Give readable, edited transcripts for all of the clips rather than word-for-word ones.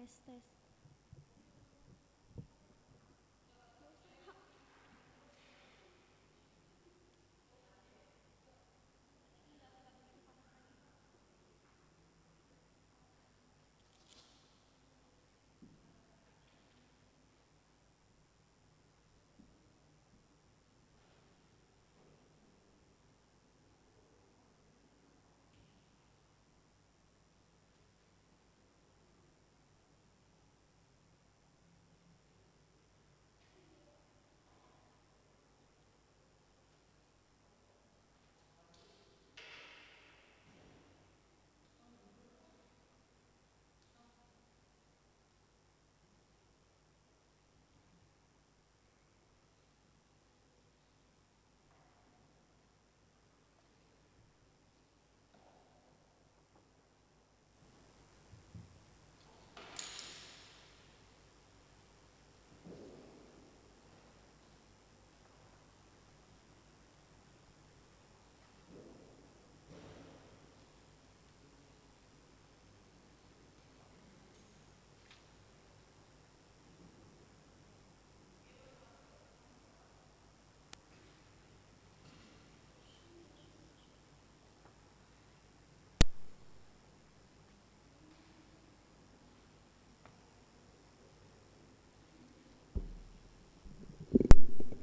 tes tes.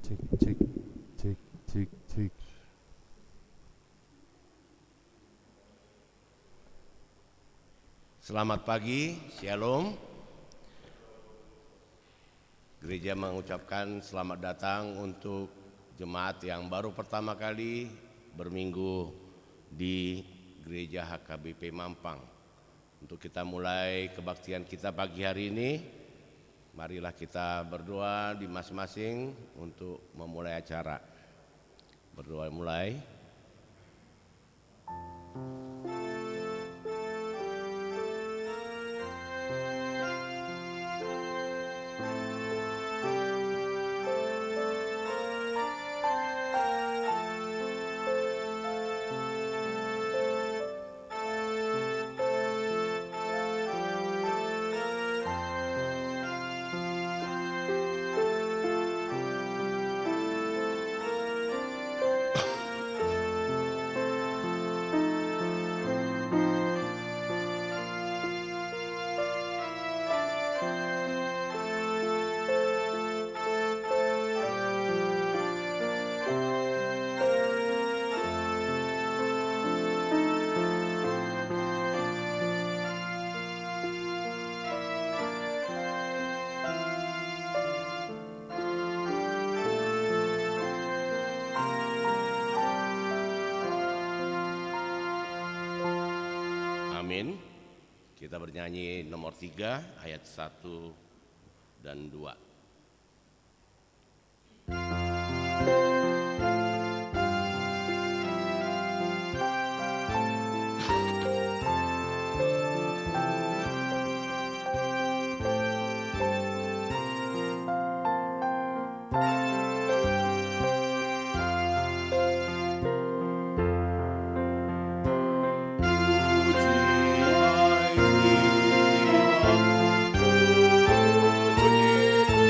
Cek cek cek cek cek. Selamat pagi, Shalom. Gereja mengucapkan selamat datang untuk jemaat yang baru pertama kali berminggu di Gereja HKBP Mampang. Untuk kita mulai kebaktian kita pagi hari ini, marilah kita berdoa di masing-masing untuk memulai acara. Berdoa mulai. Amin. Kita bernyanyi nomor 3 ayat 1 dan 2. Puji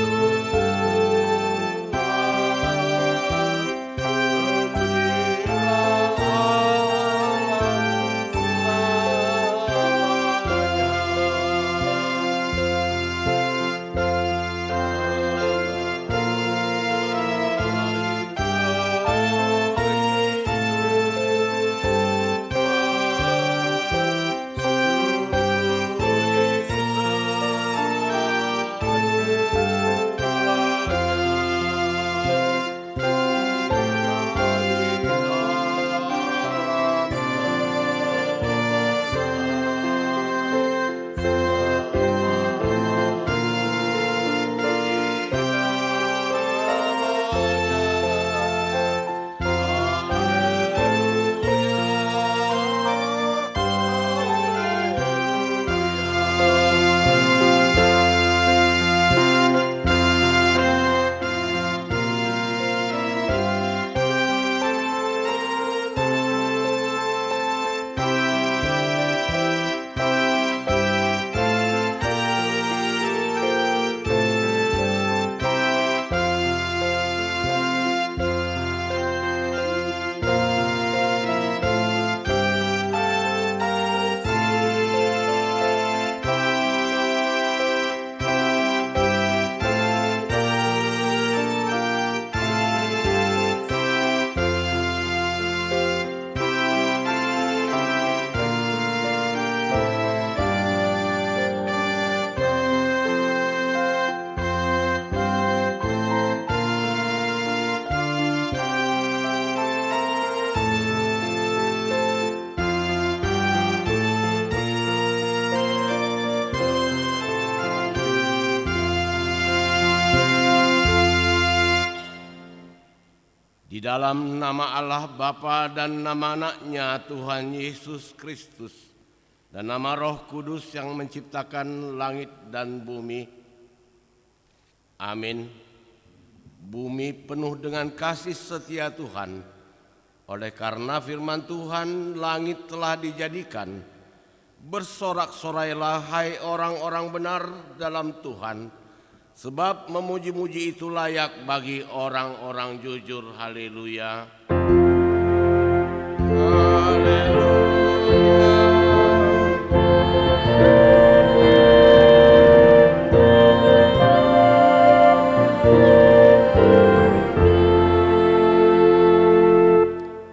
dalam nama Allah Bapa dan nama anaknya Tuhan Yesus Kristus dan nama Roh Kudus yang menciptakan langit dan bumi. Amin. Bumi penuh dengan kasih setia Tuhan. Oleh karena firman Tuhan, langit telah dijadikan. Bersorak-sorailah hai orang-orang benar dalam Tuhan, sebab memuji-muji itu layak bagi orang-orang jujur. Haleluya.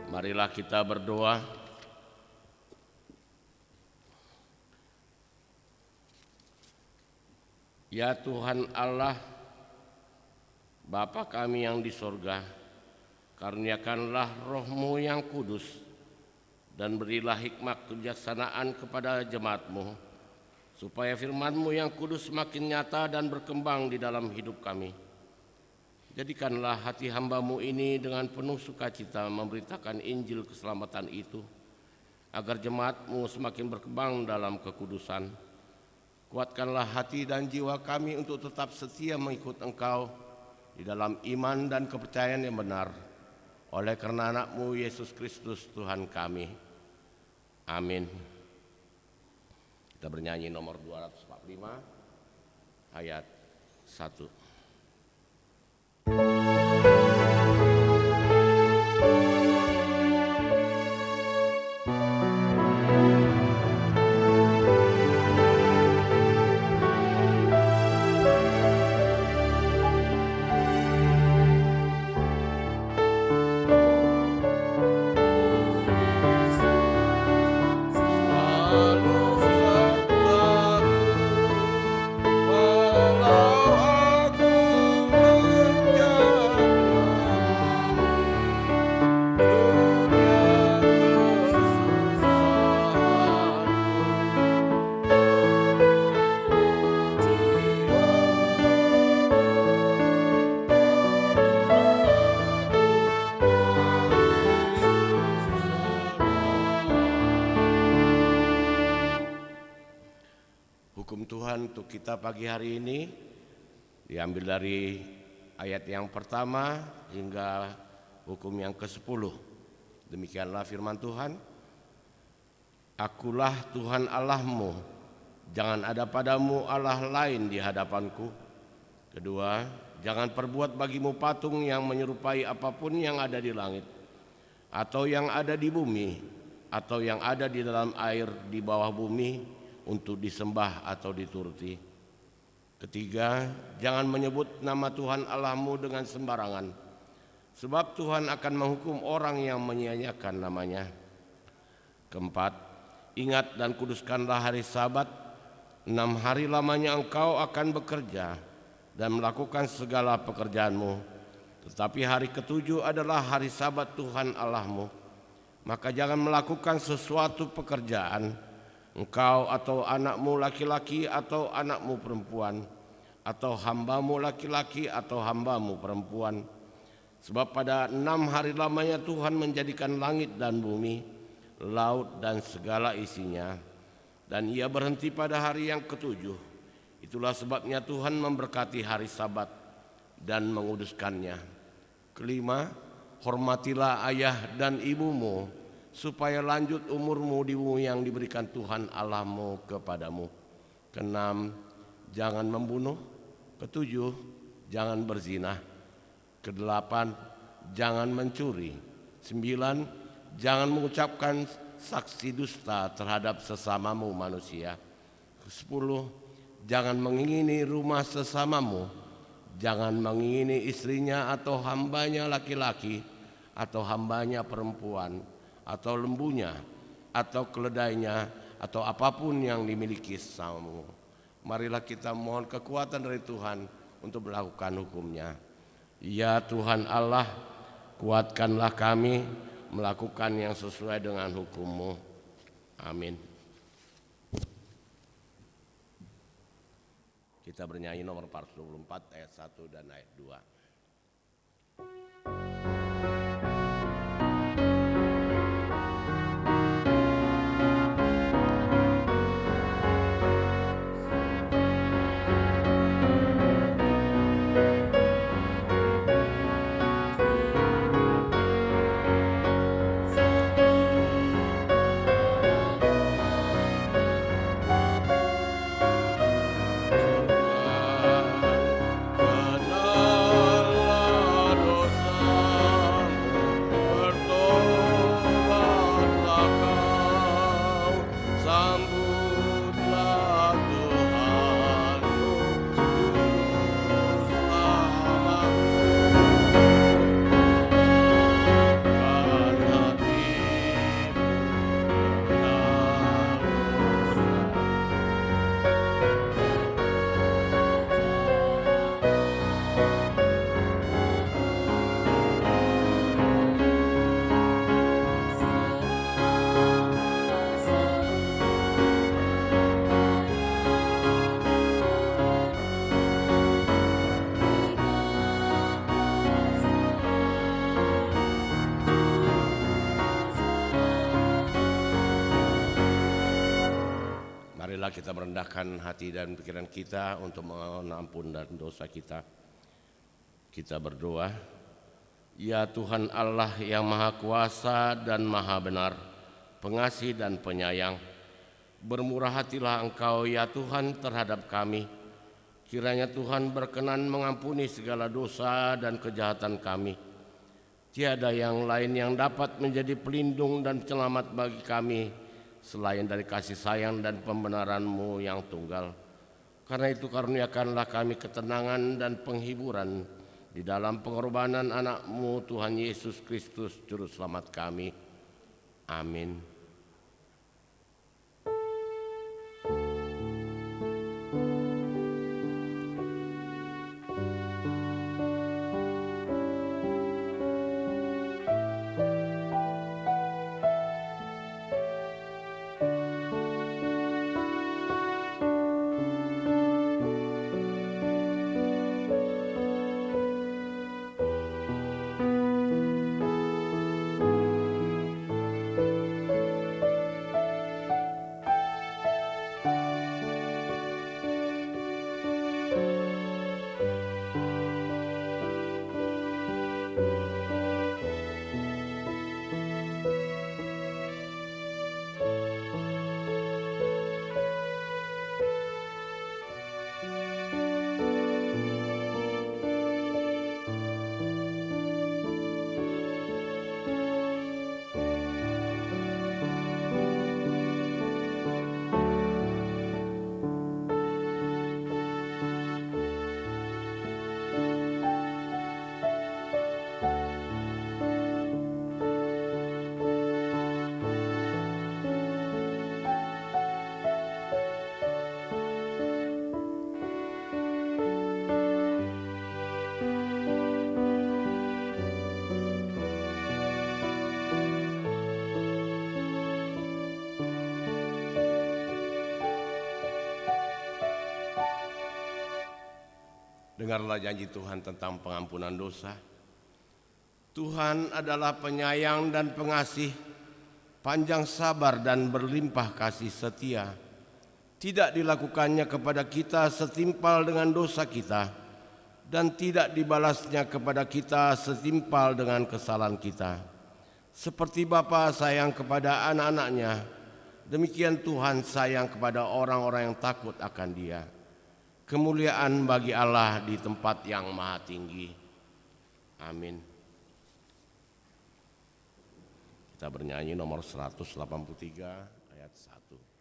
Marilah kita berdoa. Ya Tuhan Allah, Bapa kami yang di sorga, karuniakanlah Roh-Mu yang kudus dan berilah hikmat kebijaksanaan kepada jemaat-Mu, supaya firman-Mu yang kudus semakin nyata dan berkembang di dalam hidup kami. Jadikanlah hati hamba-Mu ini dengan penuh sukacita memberitakan Injil keselamatan itu, agar jemaat-Mu semakin berkembang dalam kekudusan. Kuatkanlah hati dan jiwa kami untuk tetap setia mengikut Engkau di dalam iman dan kepercayaan yang benar. Oleh karena anak-Mu Yesus Kristus Tuhan kami. Amin. Kita bernyanyi nomor 245 ayat 1. Hukum Tuhan untuk kita pagi hari ini diambil dari ayat yang pertama hingga hukum yang ke-10. Demikianlah firman Tuhan. Akulah Tuhan Allahmu, jangan ada padamu Allah lain di hadapanku. Kedua, jangan perbuat bagimu patung yang menyerupai apapun yang ada di langit, atau yang ada di bumi, atau yang ada di dalam air di bawah bumi, untuk disembah atau dituruti. Ketiga, jangan menyebut nama Tuhan Allahmu dengan sembarangan, sebab Tuhan akan menghukum orang yang menyia-nyiakan namanya. Keempat, ingat dan kuduskanlah hari Sabat. 6 hari lamanya engkau akan bekerja dan melakukan segala pekerjaanmu, tetapi hari ke-7 adalah hari Sabat Tuhan Allahmu. Maka jangan melakukan sesuatu pekerjaan, engkau atau anakmu laki-laki atau anakmu perempuan, atau hambamu laki-laki atau hambamu perempuan. Sebab pada 6 hari lamanya Tuhan menjadikan langit dan bumi, laut dan segala isinya, dan Ia berhenti pada hari yang ke-7. Itulah sebabnya Tuhan memberkati hari Sabat dan menguduskannya. Kelima, hormatilah ayah dan ibumu, supaya lanjut umurmu di bumi yang diberikan Tuhan Allahmu kepadamu. Keenam, jangan membunuh. Ketujuh, jangan berzina. Kedelapan, jangan mencuri. 9, jangan mengucapkan saksi dusta terhadap sesamamu manusia. 10, jangan mengingini rumah sesamamu. Jangan mengingini istrinya atau hambanya laki-laki atau hambanya perempuan, atau lembunya, atau keledainya, atau apapun yang dimiliki sesamamu. Marilah kita mohon kekuatan dari Tuhan untuk melakukan hukum-Nya. Ya Tuhan Allah, kuatkanlah kami melakukan yang sesuai dengan hukum-Mu. Amin. Kita bernyanyi nomor 424 ayat 1 dan ayat 2. Marilah kita merendahkan hati dan pikiran kita untuk mohon ampun dan dosa kita. Kita berdoa. Ya Tuhan Allah yang Maha Kuasa dan Maha Benar, pengasih dan penyayang, bermurah hatilah Engkau ya Tuhan terhadap kami. Kiranya Tuhan berkenan mengampuni segala dosa dan kejahatan kami. Tiada yang lain yang dapat menjadi pelindung dan selamat bagi kami selain dari kasih sayang dan pembenaran-Mu yang tunggal. Karena itu karuniakanlah kami ketenangan dan penghiburan di dalam pengorbanan anak-Mu Tuhan Yesus Kristus Juru Selamat kami. Amin. Dengarlah janji Tuhan tentang pengampunan dosa. Tuhan adalah penyayang dan pengasih, panjang sabar dan berlimpah kasih setia. Tidak dilakukannya kepada kita setimpal dengan dosa kita, dan tidak dibalasnya kepada kita setimpal dengan kesalahan kita. Seperti Bapa sayang kepada anak-anaknya, demikian Tuhan sayang kepada orang-orang yang takut akan Dia. Kemuliaan bagi Allah di tempat yang maha tinggi. Amin. Kita bernyanyi nomor 183 ayat 1.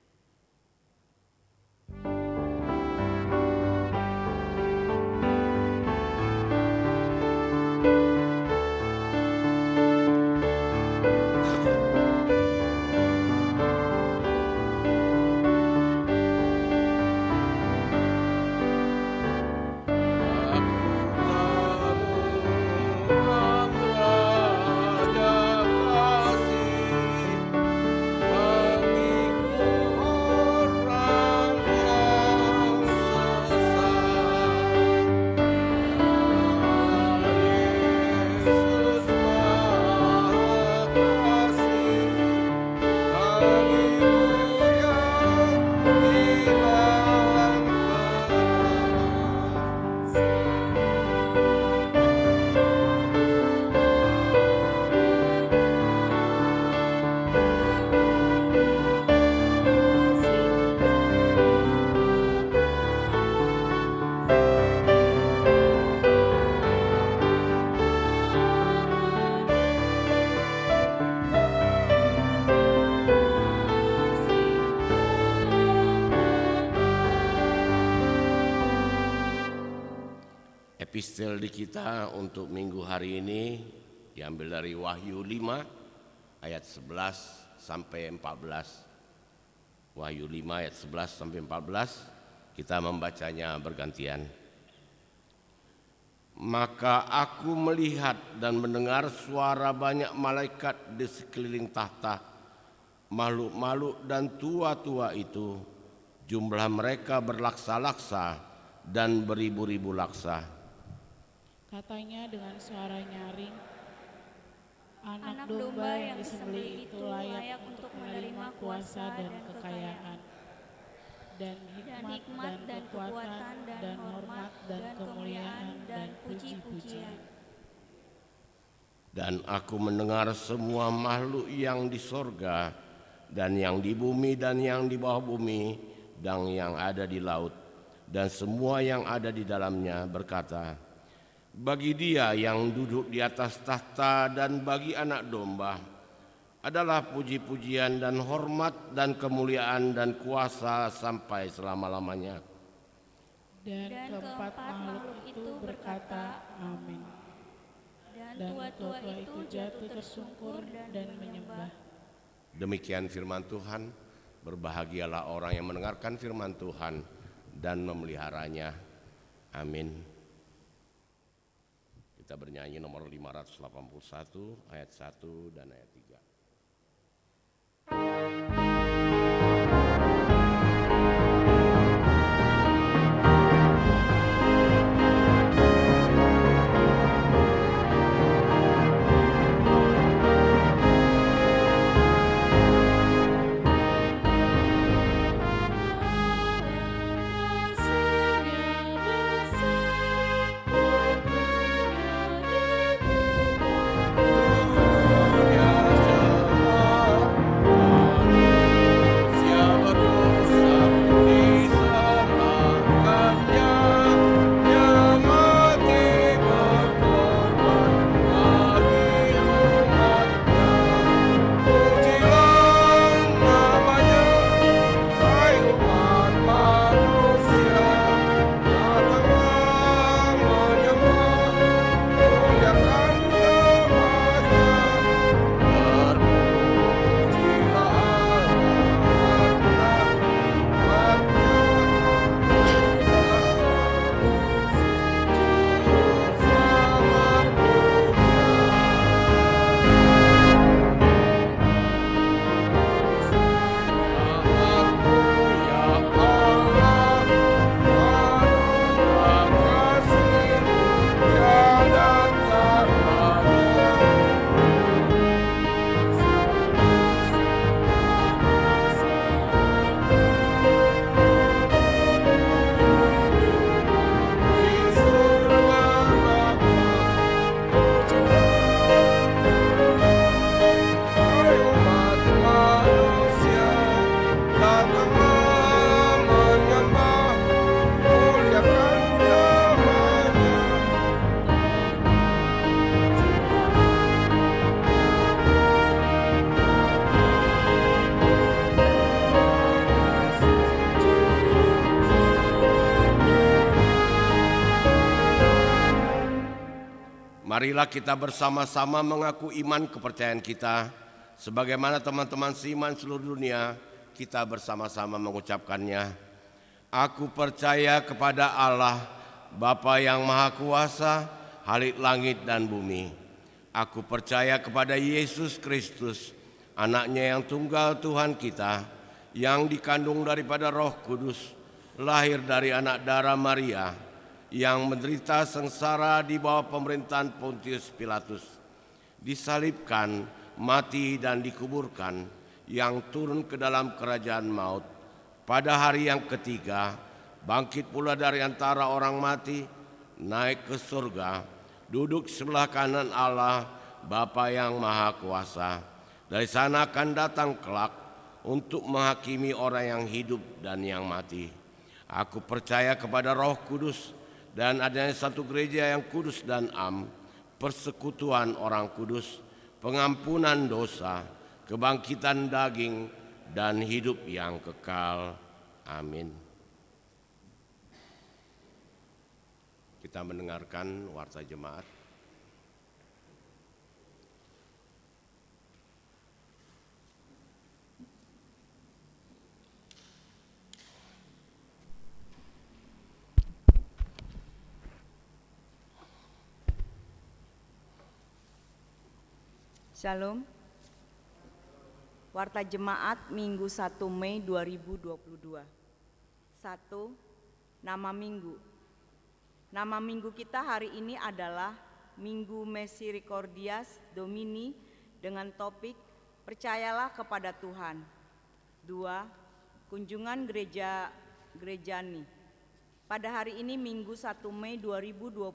Epistel di kita untuk minggu hari ini diambil dari Wahyu 5 ayat 11 sampai 14. Wahyu 5 ayat 11 sampai 14, kita membacanya bergantian. Maka aku melihat dan mendengar suara banyak malaikat di sekeliling tahta, makhluk-makhluk dan tua-tua itu, jumlah mereka berlaksa-laksa dan beribu-ribu laksa. Katanya dengan suara nyaring, anak domba yang disembelih itu layak untuk menerima kuasa dan kekayaan, dan hikmat dan kekuatan dan hormat dan kemuliaan dan puji-pujian. Dan aku mendengar semua makhluk yang di sorga dan yang di bumi dan yang di bawah bumi dan yang ada di laut dan semua yang ada di dalamnya berkata, bagi Dia yang duduk di atas tahta dan bagi Anak Domba adalah puji-pujian dan hormat dan kemuliaan dan kuasa sampai selama-lamanya. Dan keempat makhluk itu berkata, Amin. Dan tua-tua itu jatuh tersungkur dan menyembah. Demikian firman Tuhan. Berbahagialah orang yang mendengarkan firman Tuhan dan memeliharanya. Amin. Kita bernyanyi nomor 581 ayat 1 dan ayat 3. Marilah kita bersama-sama mengaku iman kepercayaan kita. Sebagaimana teman-teman seiman seluruh dunia, kita bersama-sama mengucapkannya. Aku percaya kepada Allah, Bapa yang Maha Kuasa, Halik langit dan bumi. Aku percaya kepada Yesus Kristus, Anaknya yang tunggal Tuhan kita, yang dikandung daripada Roh Kudus, lahir dari anak darah Maria, yang menderita sengsara di bawah pemerintahan Pontius Pilatus, disalibkan, mati dan dikuburkan, yang turun ke dalam kerajaan maut. Pada hari yang ketiga, bangkit pula dari antara orang mati, naik ke surga, duduk sebelah kanan Allah, Bapa yang Maha Kuasa. Dari sana akan datang kelak untuk menghakimi orang yang hidup dan yang mati. Aku percaya kepada Roh Kudus, dan adanya satu gereja yang kudus dan am, persekutuan orang kudus, pengampunan dosa, kebangkitan daging, dan hidup yang kekal. Amin. Kita mendengarkan warta jemaat. Shalom. Warta Jemaat Minggu 1 Mei 2022. 1. Nama Minggu. Nama minggu kita hari ini adalah Minggu Misericordias Domini dengan topik Percayalah kepada Tuhan. 2. Kunjungan gereja Grejani. Pada hari ini Minggu 1 Mei 2022,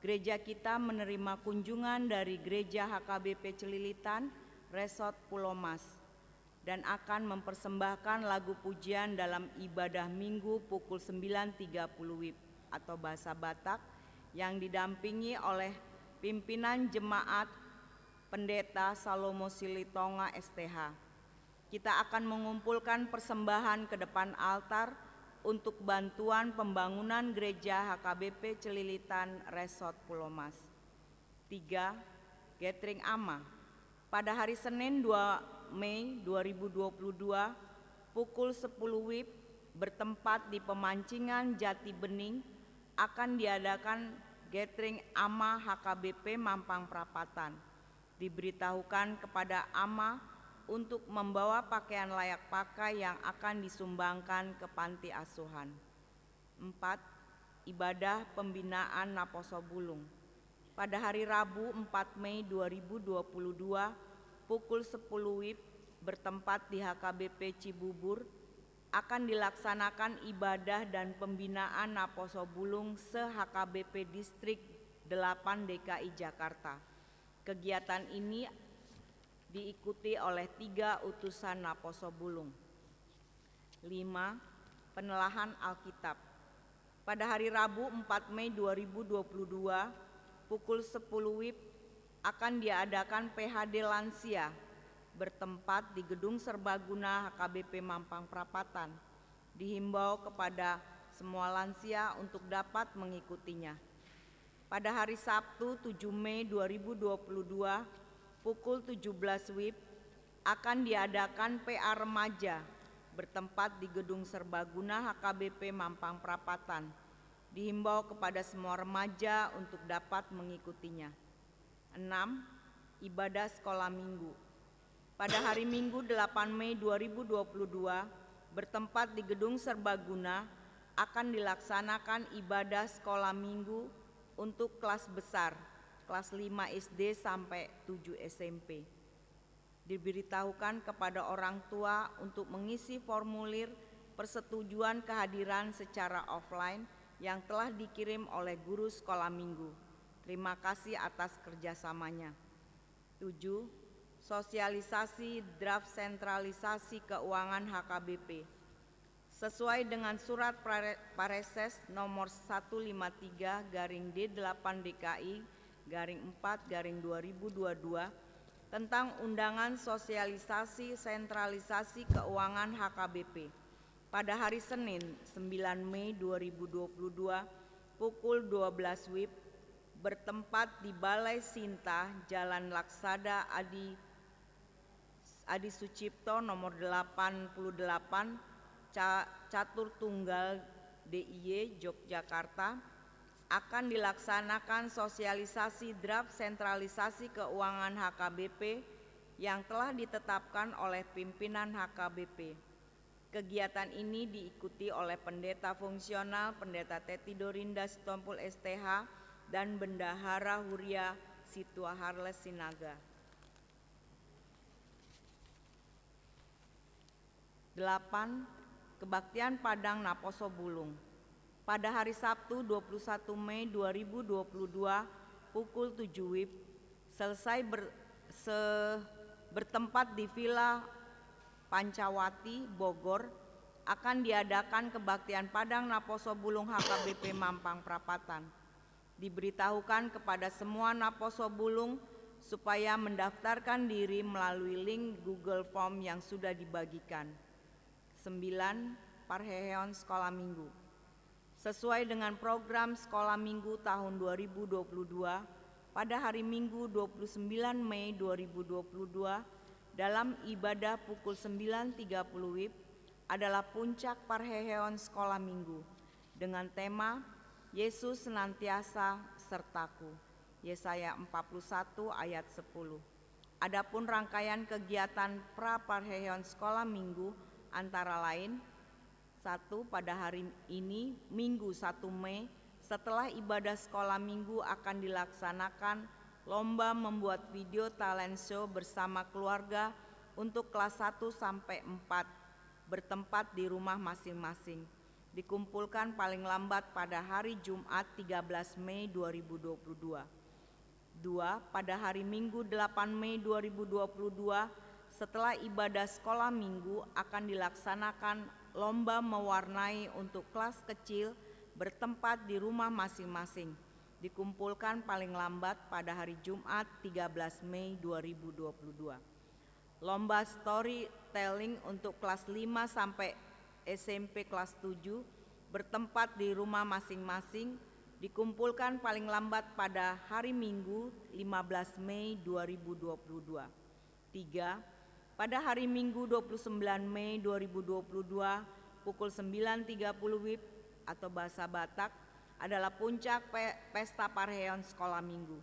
gereja kita menerima kunjungan dari Gereja HKBP Celilitan, Resort Pulau Mas, dan akan mempersembahkan lagu pujian dalam ibadah Minggu pukul 9.30 WIB atau bahasa Batak yang didampingi oleh pimpinan jemaat Pendeta Salomo Silitonga STH. Kita akan mengumpulkan persembahan ke depan altar untuk bantuan pembangunan gereja HKBP Celilitan Resort Pulau Mas. 3. Gathering AMA. Pada hari Senin 2 Mei 2022 pukul 10 WIB bertempat di pemancingan Jati Bening akan diadakan Gathering AMA HKBP Mampang Prapatan. Diberitahukan kepada AMA untuk membawa pakaian layak pakai yang akan disumbangkan ke panti asuhan. 4. Ibadah pembinaan Naposo Bulung. Pada hari Rabu 4 Mei 2022 pukul 10 WIB bertempat di HKBP Cibubur akan dilaksanakan ibadah dan pembinaan Naposo Bulung se-HKBP Distrik 8 DKI Jakarta. Kegiatan ini diikuti oleh 3 utusan Naposo Bulung. 5. Penelahan Alkitab. Pada hari Rabu 4 Mei 2022 pukul 10 WIB akan diadakan PHD Lansia bertempat di Gedung Serbaguna HKBP Mampang Prapatan. Dihimbau kepada semua lansia untuk dapat mengikutinya. Pada hari Sabtu 7 Mei 2022 pukul 17 WIB akan diadakan PA Remaja bertempat di Gedung Serbaguna HKBP Mampang Prapatan. Dihimbau kepada semua remaja untuk dapat mengikutinya. 6. Ibadah Sekolah Minggu. Pada hari Minggu 8 Mei 2022 bertempat di Gedung Serbaguna akan dilaksanakan ibadah Sekolah Minggu untuk kelas besar, kelas 5 SD sampai 7 SMP. Diberitahukan kepada orang tua untuk mengisi formulir persetujuan kehadiran secara offline yang telah dikirim oleh guru sekolah minggu. Terima kasih atas kerjasamanya. 7. Sosialisasi draft sentralisasi keuangan HKBP. Sesuai dengan surat Pareses nomor 153/D8 DKI/4/2022 tentang undangan sosialisasi sentralisasi keuangan HKBP. Pada hari Senin 9 Mei 2022 pukul 12 WIB bertempat di Balai Sinta Jalan Laksada Adi Sucipto nomor 88 Catur Tunggal DIY Yogyakarta akan dilaksanakan sosialisasi draft sentralisasi keuangan HKBP yang telah ditetapkan oleh pimpinan HKBP. Kegiatan ini diikuti oleh pendeta fungsional, Pendeta Teti Dorinda Sitompul STH, dan Bendahara Huria Situa Harles Sinaga. 8. Kebaktian Padang Naposo Bulung. Pada hari Sabtu 21 Mei 2022 pukul 7 WIB selesai bertempat di Villa Pancawati, Bogor, akan diadakan kebaktian Padang Naposo Bulung HKBP Mampang Prapatan. Diberitahukan kepada semua Naposo Bulung supaya mendaftarkan diri melalui link Google Form yang sudah dibagikan. 9. Parheheon Sekolah Minggu. Sesuai dengan program Sekolah Minggu tahun 2022, pada hari Minggu 29 Mei 2022 dalam ibadah pukul 9.30 WIB adalah puncak Parheheon Sekolah Minggu dengan tema Yesus senantiasa sertaku, Yesaya 41 ayat 10. Adapun rangkaian kegiatan Parheheon Sekolah Minggu antara lain: 1. Pada hari ini Minggu 1 Mei setelah ibadah sekolah minggu akan dilaksanakan lomba membuat video talent show bersama keluarga untuk kelas 1 sampai 4 bertempat di rumah masing-masing. Dikumpulkan paling lambat pada hari Jumat 13 Mei 2022. 2. Pada hari Minggu 8 Mei 2022, setelah ibadah sekolah minggu akan dilaksanakan lomba mewarnai untuk kelas kecil bertempat di rumah masing-masing. Dikumpulkan paling lambat pada hari Jumat 13 Mei 2022. Lomba storytelling untuk kelas 5 sampai SMP kelas 7 bertempat di rumah masing-masing, dikumpulkan paling lambat pada hari Minggu 15 Mei 2022. 3. Pada hari Minggu 29 Mei 2022 pukul 9.30 WIB atau bahasa Batak adalah puncak pesta Parheon sekolah minggu.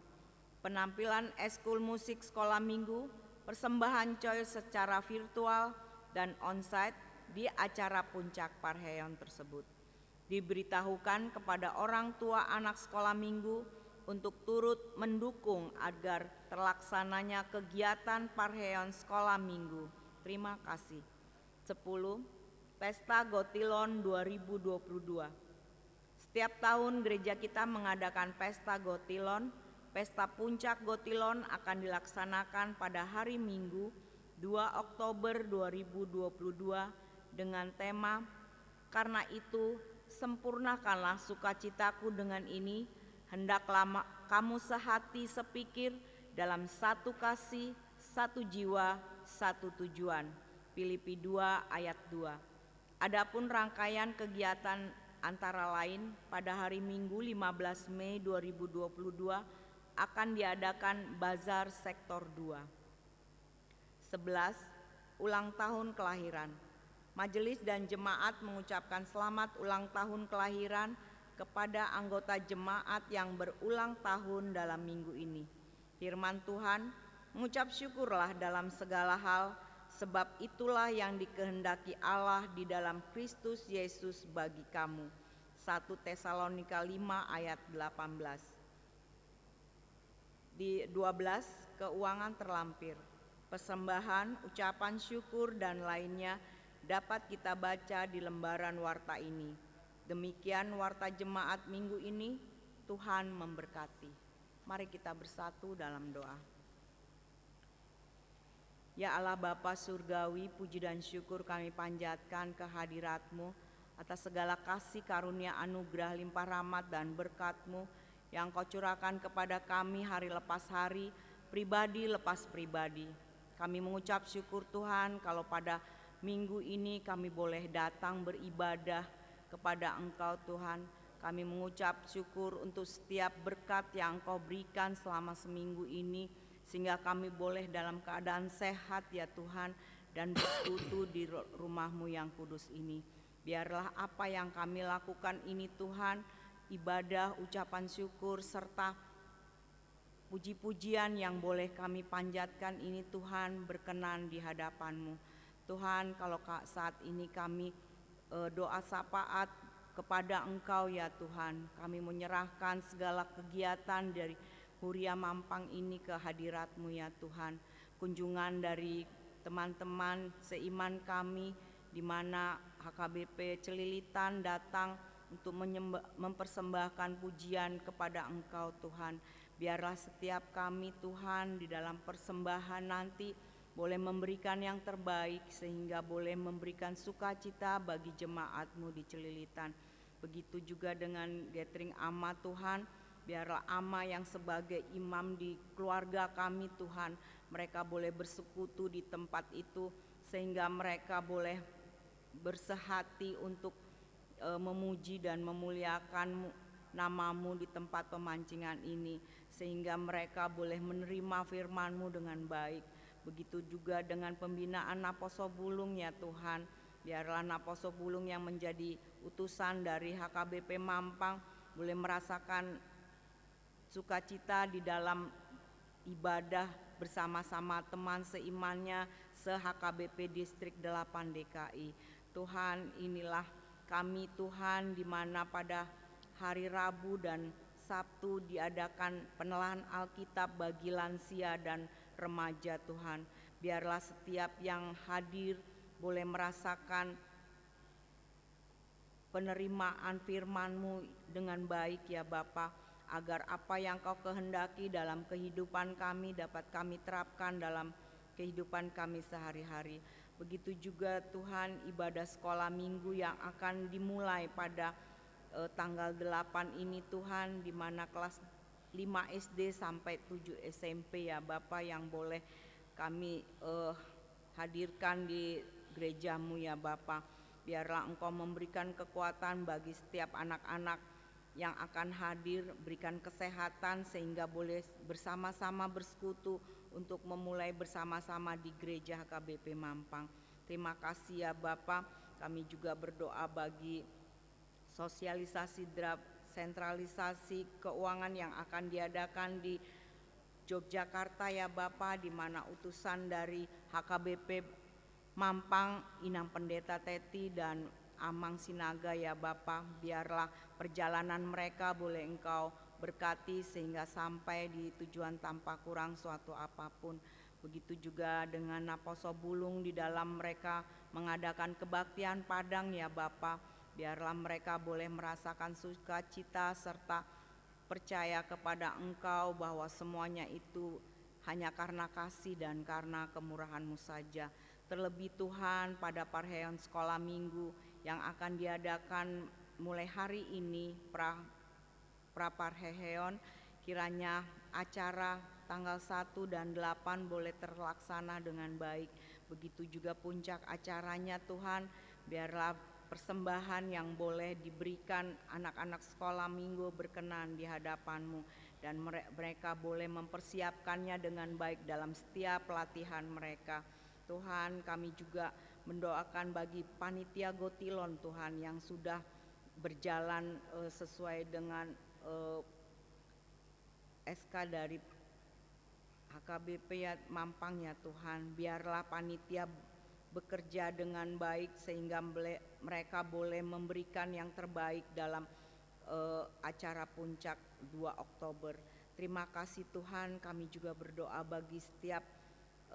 Penampilan eskul musik sekolah minggu, persembahan coy secara virtual dan onsite di acara puncak Parheon tersebut. Diberitahukan kepada orang tua anak sekolah minggu untuk turut mendukung agar terlaksananya kegiatan Parheon sekolah minggu. Terima kasih. 10. Pesta Gotilon 2022. Setiap tahun gereja kita mengadakan pesta Gotilon. Pesta puncak Gotilon akan dilaksanakan pada hari Minggu 2 Oktober 2022 dengan tema "Karena itu sempurnakanlah sukacitaku dengan ini, hendaklah kamu sehati sepikir dalam satu kasih, satu jiwa, satu tujuan." Filipi 2 ayat 2. Adapun rangkaian kegiatan antara lain pada hari Minggu 15 Mei 2022 akan diadakan bazar sektor 2. 11. Ulang tahun kelahiran. Majelis dan jemaat mengucapkan selamat ulang tahun kelahiran kepada anggota jemaat yang berulang tahun dalam minggu ini. Firman Tuhan, mengucap syukurlah dalam segala hal, sebab itulah yang dikehendaki Allah di dalam Kristus Yesus bagi kamu. 1 Tesalonika 5 ayat 18. Di 12, keuangan terlampir. Persembahan, ucapan syukur dan lainnya dapat kita baca di lembaran warta ini. Demikian warta jemaat minggu ini. Tuhan memberkati. Mari kita bersatu dalam doa. Ya Allah Bapa Surgawi, puji dan syukur kami panjatkan kehadirat-Mu atas segala kasih karunia anugerah limpah rahmat dan berkat-Mu yang Kau curahkan kepada kami hari lepas hari, pribadi lepas pribadi. Kami mengucap syukur Tuhan kalau pada minggu ini kami boleh datang beribadah kepada Engkau Tuhan. Kami mengucap syukur untuk setiap berkat yang Engkau berikan selama seminggu ini, sehingga kami boleh dalam keadaan sehat ya Tuhan, dan bersekutu di rumah-Mu yang kudus ini. Biarlah apa yang kami lakukan ini Tuhan, ibadah, ucapan syukur, serta puji-pujian yang boleh kami panjatkan ini Tuhan, berkenan di hadapan-Mu. Tuhan, kalau saat ini kami doa syafaat kepada Engkau ya Tuhan, kami menyerahkan segala kegiatan dari Huria Mampang ini ke hadirat-Mu ya Tuhan. Kunjungan dari teman-teman seiman kami di mana HKBP Celilitan datang untuk mempersembahkan pujian kepada Engkau Tuhan. Biarlah setiap kami Tuhan di dalam persembahan nanti boleh memberikan yang terbaik, sehingga boleh memberikan sukacita bagi jemaat-Mu di Celilitan. Begitu juga dengan gathering Ama Tuhan, biarlah Ama yang sebagai imam di keluarga kami Tuhan, mereka boleh bersekutu di tempat itu, sehingga mereka boleh bersehati untuk memuji dan memuliakan nama-Mu di tempat pemancingan ini, sehingga mereka boleh menerima firman-Mu dengan baik. Begitu juga dengan pembinaan Naposo Bulung ya Tuhan, biarlah Naposo Bulung yang menjadi utusan dari HKBP Mampang boleh merasakan sukacita di dalam ibadah bersama-sama teman seimannya se-HKBP Distrik 8 DKI. Tuhan, inilah kami Tuhan, di mana pada hari Rabu dan Sabtu diadakan penelahan Alkitab bagi lansia dan remaja Tuhan. Biarlah setiap yang hadir boleh merasakan penerimaan firman-Mu dengan baik ya Bapa, agar apa yang Kau kehendaki dalam kehidupan kami dapat kami terapkan dalam kehidupan kami sehari-hari. Begitu juga Tuhan ibadah sekolah minggu yang akan dimulai pada tanggal 8 ini Tuhan, di mana kelas 5 SD sampai 7 SMP ya Bapa yang boleh kami hadirkan di gereja-Mu ya Bapa. Biarlah Engkau memberikan kekuatan bagi setiap anak-anak yang akan hadir, berikan kesehatan sehingga boleh bersama-sama bersekutu untuk memulai bersama-sama di gereja HKBP Mampang. Terima kasih ya Bapa. Kami juga berdoa bagi sosialisasi draft sentralisasi keuangan yang akan diadakan di Yogyakarta ya Bapa, di mana utusan dari HKBP Mampang, Inang Pendeta Teti dan Amang Sinaga ya Bapa, biarlah perjalanan mereka boleh Engkau berkati sehingga sampai di tujuan tanpa kurang suatu apapun. Begitu juga dengan Naposo Bulung di dalam mereka mengadakan kebaktian Padang ya Bapa, biarlah mereka boleh merasakan sukacita serta percaya kepada Engkau bahwa semuanya itu hanya karena kasih dan karena kemurahan-Mu saja. Terlebih Tuhan pada parheon sekolah minggu yang akan diadakan mulai hari ini praparheon, kiranya acara tanggal 1 dan 8 boleh terlaksana dengan baik. Begitu juga puncak acaranya Tuhan, biarlah persembahan yang boleh diberikan anak-anak sekolah minggu berkenan di hadapan-Mu, dan mereka boleh mempersiapkannya dengan baik dalam setiap pelatihan mereka. Tuhan, kami juga mendoakan bagi panitia Gotilon Tuhan yang sudah berjalan sesuai dengan SK dari HKBP ya Mampang ya Tuhan. Biarlah panitia bekerja dengan baik sehingga mereka boleh memberikan yang terbaik dalam acara puncak 2 Oktober. Terima kasih Tuhan, kami juga berdoa bagi setiap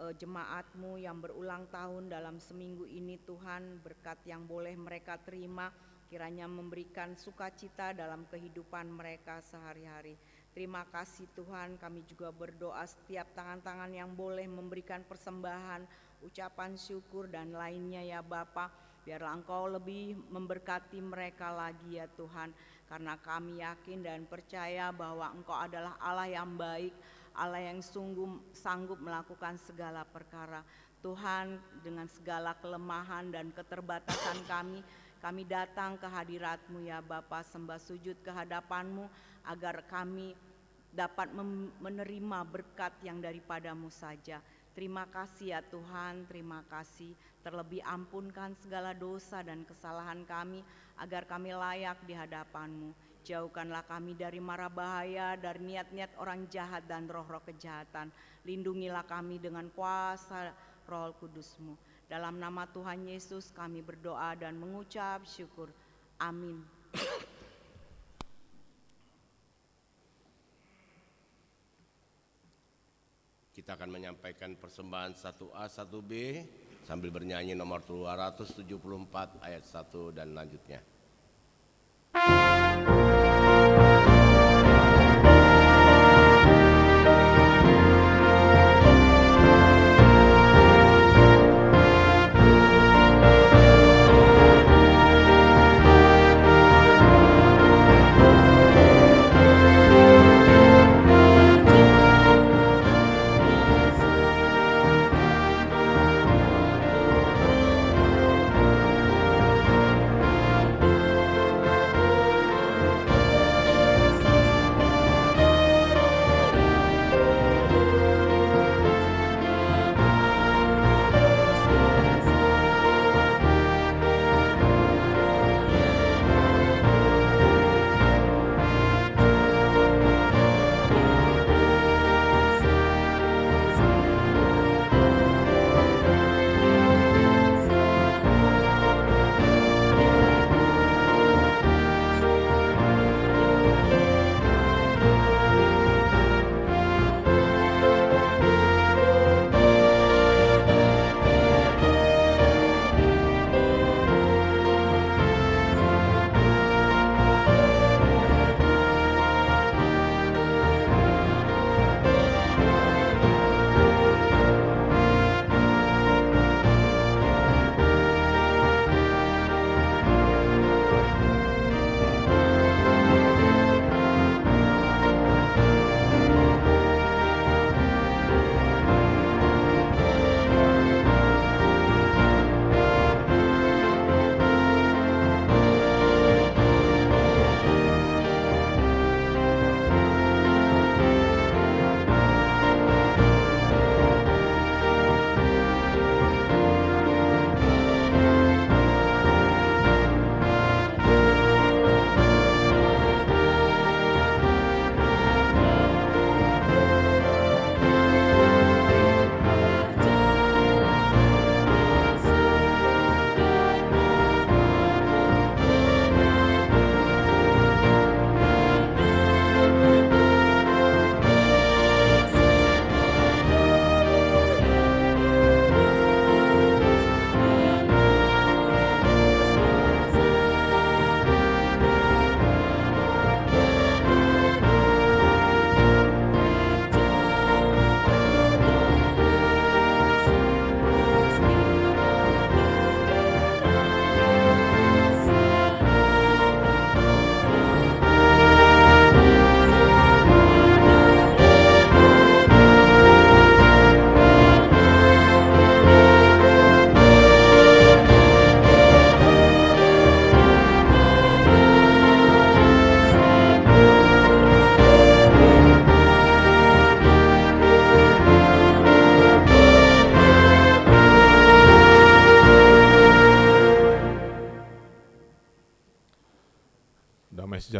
jemaat-Mu yang berulang tahun dalam seminggu ini Tuhan, berkat yang boleh mereka terima kiranya memberikan sukacita dalam kehidupan mereka sehari-hari. Terima kasih Tuhan, kami juga berdoa setiap tangan-tangan yang boleh memberikan persembahan, ucapan syukur dan lainnya ya Bapa, biarlah Engkau lebih memberkati mereka lagi ya Tuhan, karena kami yakin dan percaya bahwa Engkau adalah Allah yang baik, Allah yang sungguh sanggup melakukan segala perkara. Tuhan, dengan segala kelemahan dan keterbatasan kami datang ke hadirat-Mu ya Bapa, sembah sujud ke hadapan-Mu agar kami dapat menerima berkat yang daripada-Mu saja. Terima kasih ya Tuhan, terima kasih. Terlebih ampunkan segala dosa dan kesalahan kami agar kami layak di hadapan-Mu. Jauhkanlah kami dari mara bahaya, dari niat-niat orang jahat dan roh-roh kejahatan. Lindungilah kami dengan kuasa Roh Kudus-Mu. Dalam nama Tuhan Yesus kami berdoa dan mengucap syukur. Amin. Kita akan menyampaikan persembahan 1A 1B sambil bernyanyi nomor 274 ayat 1 dan lanjutnya. Yesus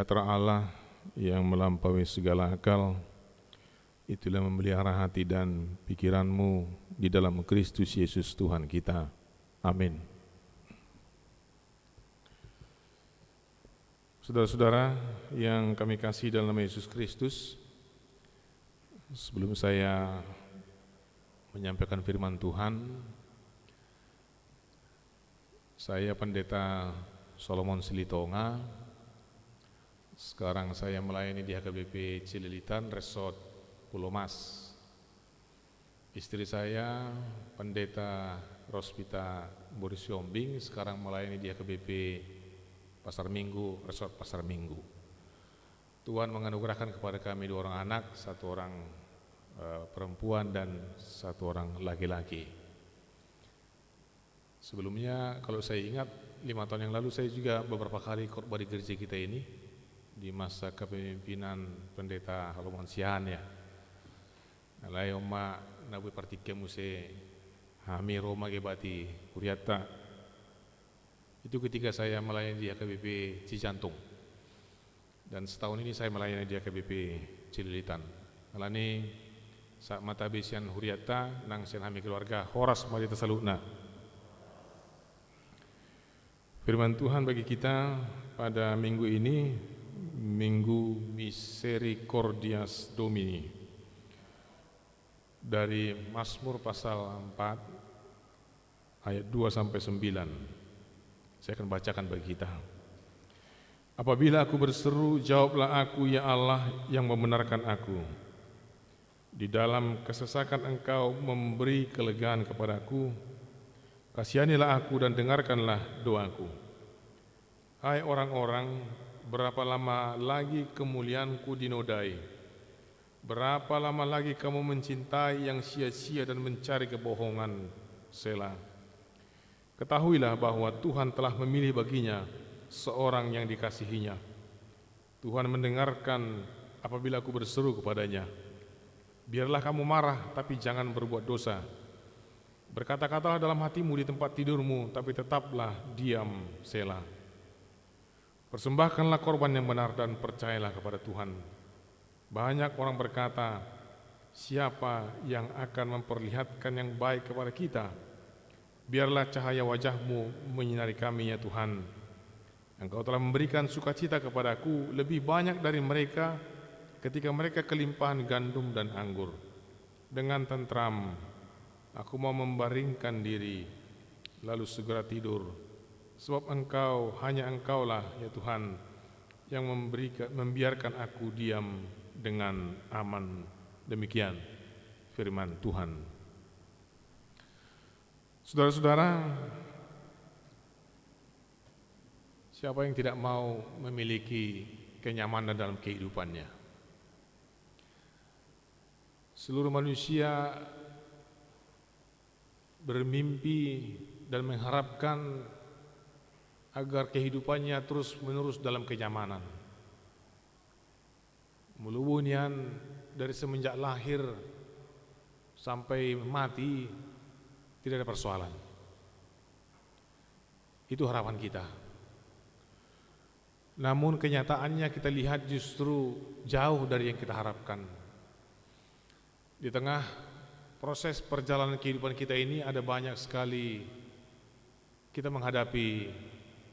sejahtera Allah yang melampaui segala akal, itulah memelihara hati dan pikiranmu di dalam Kristus Yesus Tuhan kita. Amin. Saudara-saudara yang kami kasih dalam nama Yesus Kristus, sebelum saya menyampaikan firman Tuhan, saya Pendeta Solomon Silitonga. Sekarang saya melayani di HKBP Cililitan, Resort Pulau Mas. Istri saya Pendeta Rospita Boris Yombing, sekarang melayani di HKBP Pasar Minggu, Resort Pasar Minggu. Tuhan menganugerahkan kepada kami 2 orang anak, 1 orang perempuan dan 1 orang laki-laki. Sebelumnya kalau saya ingat 5 tahun yang lalu saya juga beberapa kali khotbah di gereja kita ini di masa kepemimpinan Pendeta Halomon Sian ya. Nalai oma nabu partike muse hami Roma gebati kuriata. Itu ketika saya melayani di HKBP Cijantung. Dan setahun ini saya melayani di HKBP Cililitan. Alani saat mata besian huriata nang sian hami keluarga horas mari tasaluna. Firman Tuhan bagi kita pada minggu ini, Minggu Misericordias Domini, dari Mazmur pasal 4 ayat 2 sampai 9. Saya akan bacakan bagi kita. Apabila aku berseru, jawablah aku ya Allah yang membenarkan aku. Di dalam kesesakan Engkau memberi kelegaan kepadaku. Kasihanilah aku dan dengarkanlah doaku. Hai orang-orang, berapa lama lagi kemuliaanku dinodai? Berapa lama lagi kamu mencintai yang sia-sia dan mencari kebohongan? Selah. Ketahuilah bahwa Tuhan telah memilih baginya seorang yang dikasihinya. Tuhan mendengarkan apabila aku berseru kepadanya. Biarlah kamu marah, tapi jangan berbuat dosa. Berkata-katalah dalam hatimu di tempat tidurmu, tapi tetaplah diam. Selah. Persembahkanlah korban yang benar dan percayalah kepada Tuhan. Banyak orang berkata, siapa yang akan memperlihatkan yang baik kepada kita? Biarlah cahaya wajahmu menyinari kami ya Tuhan. Engkau telah memberikan sukacita kepadaku lebih banyak dari mereka ketika mereka kelimpahan gandum dan anggur. Dengan tentram aku mau membaringkan diri lalu segera tidur. Sebab Engkau, hanya Engkaulah ya Tuhan yang membiarkan aku diam dengan aman. Demikian firman Tuhan. Saudara-saudara, siapa yang tidak mau memiliki kenyamanan dalam kehidupannya? Seluruh manusia bermimpi dan mengharapkan agar kehidupannya terus-menerus dalam kenyamanan. Mulubunian dari semenjak lahir sampai mati tidak ada persoalan. Itu harapan kita. Namun kenyataannya kita lihat justru jauh dari yang kita harapkan. Di tengah proses perjalanan kehidupan kita ini ada banyak sekali kita menghadapi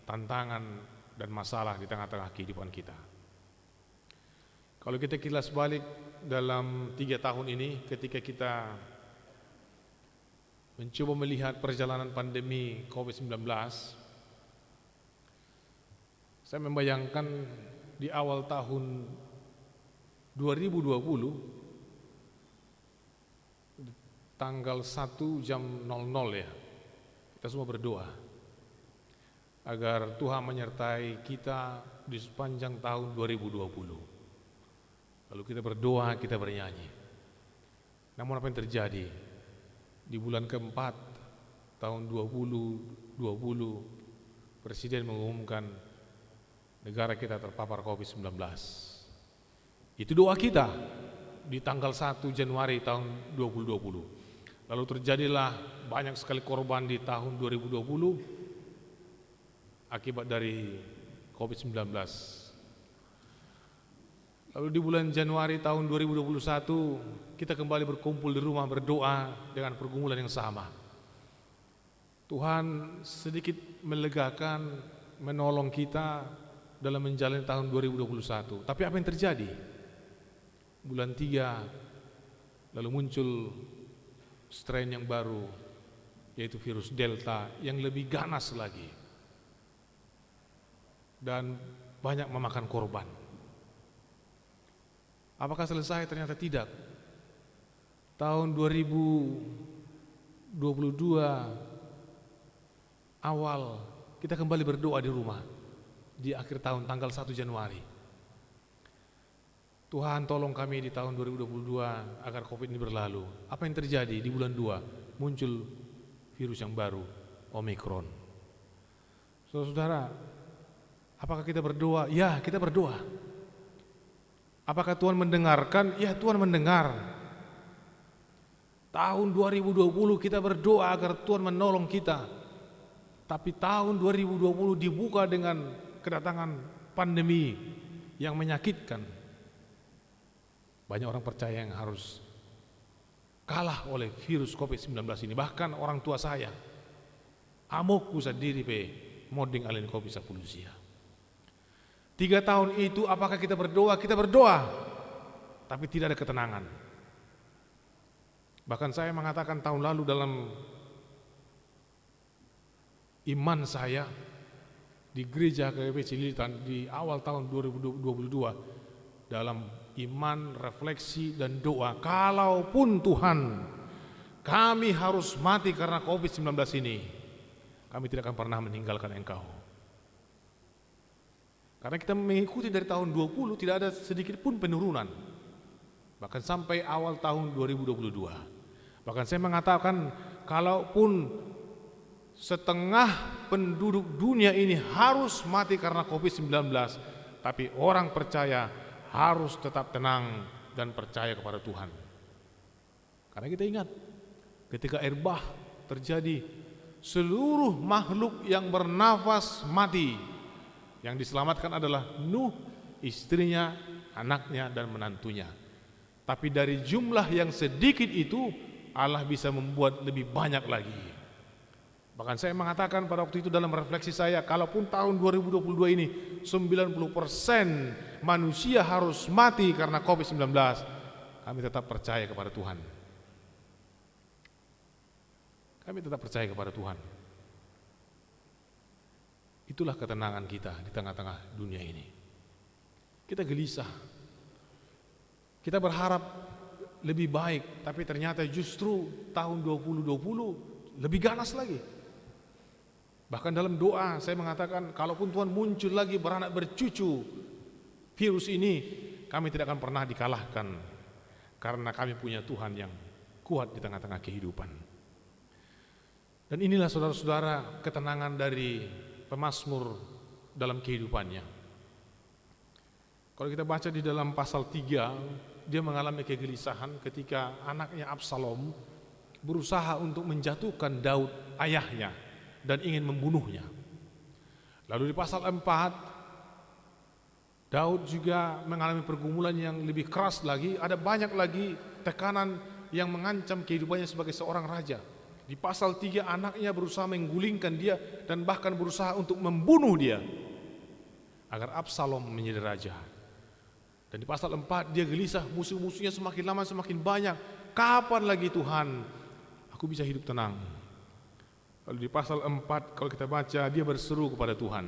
tantangan dan masalah di tengah-tengah kehidupan kita. Kalau kita kilas balik dalam 3 tahun ini, ketika kita mencoba melihat perjalanan pandemi COVID-19, saya membayangkan di awal tahun 2020, tanggal 1 jam 00 ya, kita semua berdoa agar Tuhan menyertai kita di sepanjang tahun 2020. Lalu kita berdoa, kita bernyanyi. Namun apa yang terjadi? Di bulan keempat tahun 2020, Presiden mengumumkan negara kita terpapar COVID-19. Itu doa kita di tanggal 1 Januari tahun 2020. Lalu terjadilah banyak sekali korban di tahun 2020 akibat dari COVID-19. Lalu di bulan Januari tahun 2021 kita kembali berkumpul di rumah berdoa dengan pergumulan yang sama. Tuhan sedikit melegakan, menolong kita dalam menjalani tahun 2021. Tapi apa yang terjadi? Bulan 3 lalu muncul strain yang baru, yaitu virus Delta yang lebih ganas lagi dan banyak memakan korban. Apakah selesai? Ternyata tidak. Tahun 2022 awal kita kembali berdoa di rumah di akhir tahun tanggal 1 Januari. Tuhan tolong kami di tahun 2022 agar Covid ini berlalu. Apa yang terjadi? Di bulan 2 muncul virus yang baru, Omikron. Saudara-saudara, apakah kita berdoa? Ya, kita berdoa. Apakah Tuhan mendengarkan? Ya, Tuhan mendengar. Tahun 2020 kita berdoa agar Tuhan menolong kita. Tapi tahun 2020 dibuka dengan kedatangan pandemi yang menyakitkan. Banyak orang percaya yang harus kalah oleh virus COVID-19 ini. Bahkan orang tua saya, amokku sendiri moding alin kopi sapulusia. 3 tahun itu apakah kita berdoa? Kita berdoa, tapi tidak ada ketenangan. Bahkan saya mengatakan tahun lalu dalam iman saya di gereja HKBP Cililitan di awal tahun 2022 dalam iman, refleksi dan doa, kalaupun Tuhan kami harus mati karena COVID-19 ini, kami tidak akan pernah meninggalkan Engkau. Karena kita mengikuti dari tahun 20 tidak ada sedikit pun penurunan. Bahkan sampai awal tahun 2022. Bahkan saya mengatakan kalaupun setengah penduduk dunia ini harus mati karena COVID-19, tapi orang percaya harus tetap tenang dan percaya kepada Tuhan. Karena kita ingat ketika air bah terjadi, seluruh makhluk yang bernafas mati. Yang diselamatkan adalah Nuh, istrinya, anaknya dan menantunya. Tapi dari jumlah yang sedikit itu Allah bisa membuat lebih banyak lagi. Bahkan saya mengatakan pada waktu itu dalam refleksi saya, kalaupun tahun 2022 ini 90% manusia harus mati karena COVID-19, kami tetap percaya kepada Tuhan. Kami tetap percaya kepada Tuhan. Itulah ketenangan kita di tengah-tengah dunia ini. Kita gelisah. Kita berharap lebih baik, tapi ternyata justru tahun 2020 lebih ganas lagi. Bahkan dalam doa saya mengatakan, kalaupun Tuhan muncul lagi beranak bercucu virus ini, kami tidak akan pernah dikalahkan. Karena kami punya Tuhan yang kuat di tengah-tengah kehidupan. Dan inilah saudara-saudara ketenangan dari pemazmur dalam kehidupannya. Kalau kita baca di dalam pasal 3, dia mengalami kegelisahan ketika anaknya Absalom berusaha untuk menjatuhkan Daud ayahnya dan ingin membunuhnya. Lalu di pasal 4, Daud juga mengalami pergumulan yang lebih keras lagi, ada banyak lagi tekanan yang mengancam kehidupannya sebagai seorang raja. Di pasal 3 anaknya berusaha menggulingkan dia dan bahkan berusaha untuk membunuh dia agar Absalom menjadi raja. Dan di pasal 4 dia gelisah, musuh-musuhnya semakin lama semakin banyak. Kapan lagi Tuhan aku bisa hidup tenang? Lalu di pasal 4 kalau kita baca dia berseru kepada Tuhan.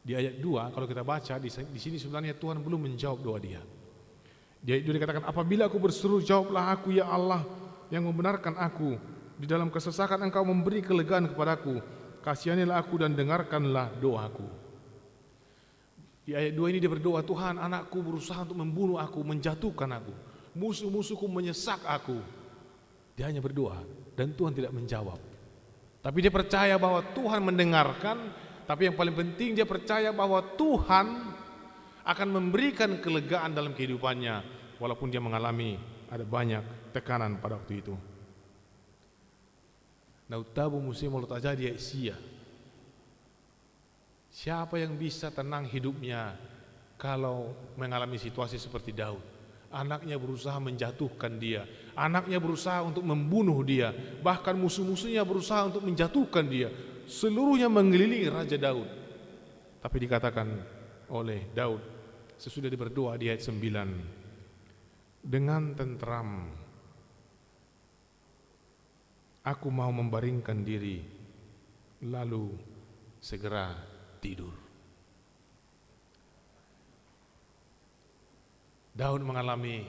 Di ayat 2 kalau kita baca di sini sebenarnya Tuhan belum menjawab doa dia. Di ayat 2 dikatakan, apabila aku berseru, jawablah aku ya Allah yang membenarkan aku. Di dalam kesesakan Engkau memberi kelegaan kepadaku. Kasihanilah aku dan dengarkanlah doaku. Di ayat 2 ini dia berdoa, Tuhan, anakku berusaha untuk membunuh aku, menjatuhkan aku. Musuh-musuhku menyesak aku. Dia hanya berdoa dan Tuhan tidak menjawab. Tapi dia percaya bahwa Tuhan mendengarkan. Tapi yang paling penting dia percaya bahwa Tuhan akan memberikan kelegaan dalam kehidupannya. Walaupun dia mengalami ada banyak tekanan pada waktu itu. Nautabu musim mulut aja dia sia. Siapa yang bisa tenang hidupnya kalau mengalami situasi seperti Daud. Anaknya berusaha menjatuhkan dia, anaknya berusaha untuk membunuh dia, bahkan musuh-musuhnya berusaha untuk menjatuhkan dia. Seluruhnya mengelilingi Raja Daud. Tapi dikatakan oleh Daud sesudah dia berdoa di ayat 9, dengan tentram aku mau membaringkan diri, lalu segera tidur. Daud mengalami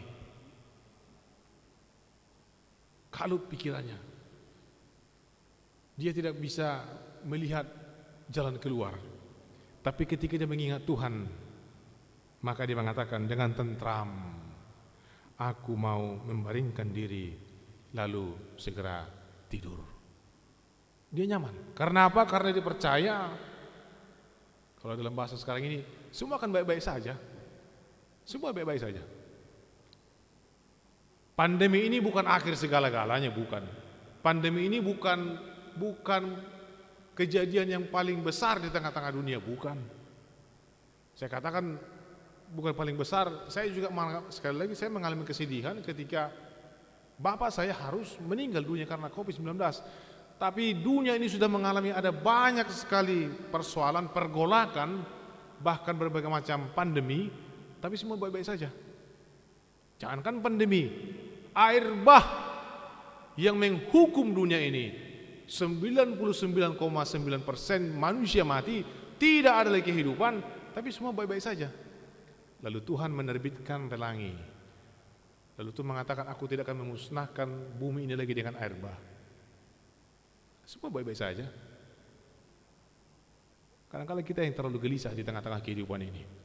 kalut pikirannya. Dia tidak bisa melihat jalan keluar. Tapi ketika dia mengingat Tuhan, maka dia mengatakan dengan tentram, aku mau membaringkan diri, lalu segera tidur. Dia nyaman. Karena apa? Karena dia percaya, kalau dalam bahasa sekarang ini, semua akan baik-baik saja. Semua baik-baik saja. Pandemi ini bukan akhir segala-galanya, bukan. Pandemi ini bukan kejadian yang paling besar di tengah-tengah dunia, bukan. Saya katakan bukan paling besar. Saya juga sekali lagi saya mengalami kesedihan ketika bapak saya harus meninggal dunia karena COVID-19. Tapi dunia ini sudah mengalami ada banyak sekali persoalan, pergolakan, bahkan berbagai macam pandemi. Tapi semua baik-baik saja. Jangankan pandemi, air bah yang menghukum dunia ini, 99,9% manusia mati, tidak ada lagi kehidupan, tapi semua baik-baik saja. Lalu Tuhan menerbitkan pelangi. Lalu Tuhan mengatakan, aku tidak akan memusnahkan bumi ini lagi dengan air bah. Semua baik-baik saja. Kadang-kadang kita yang terlalu gelisah di tengah-tengah kehidupan ini.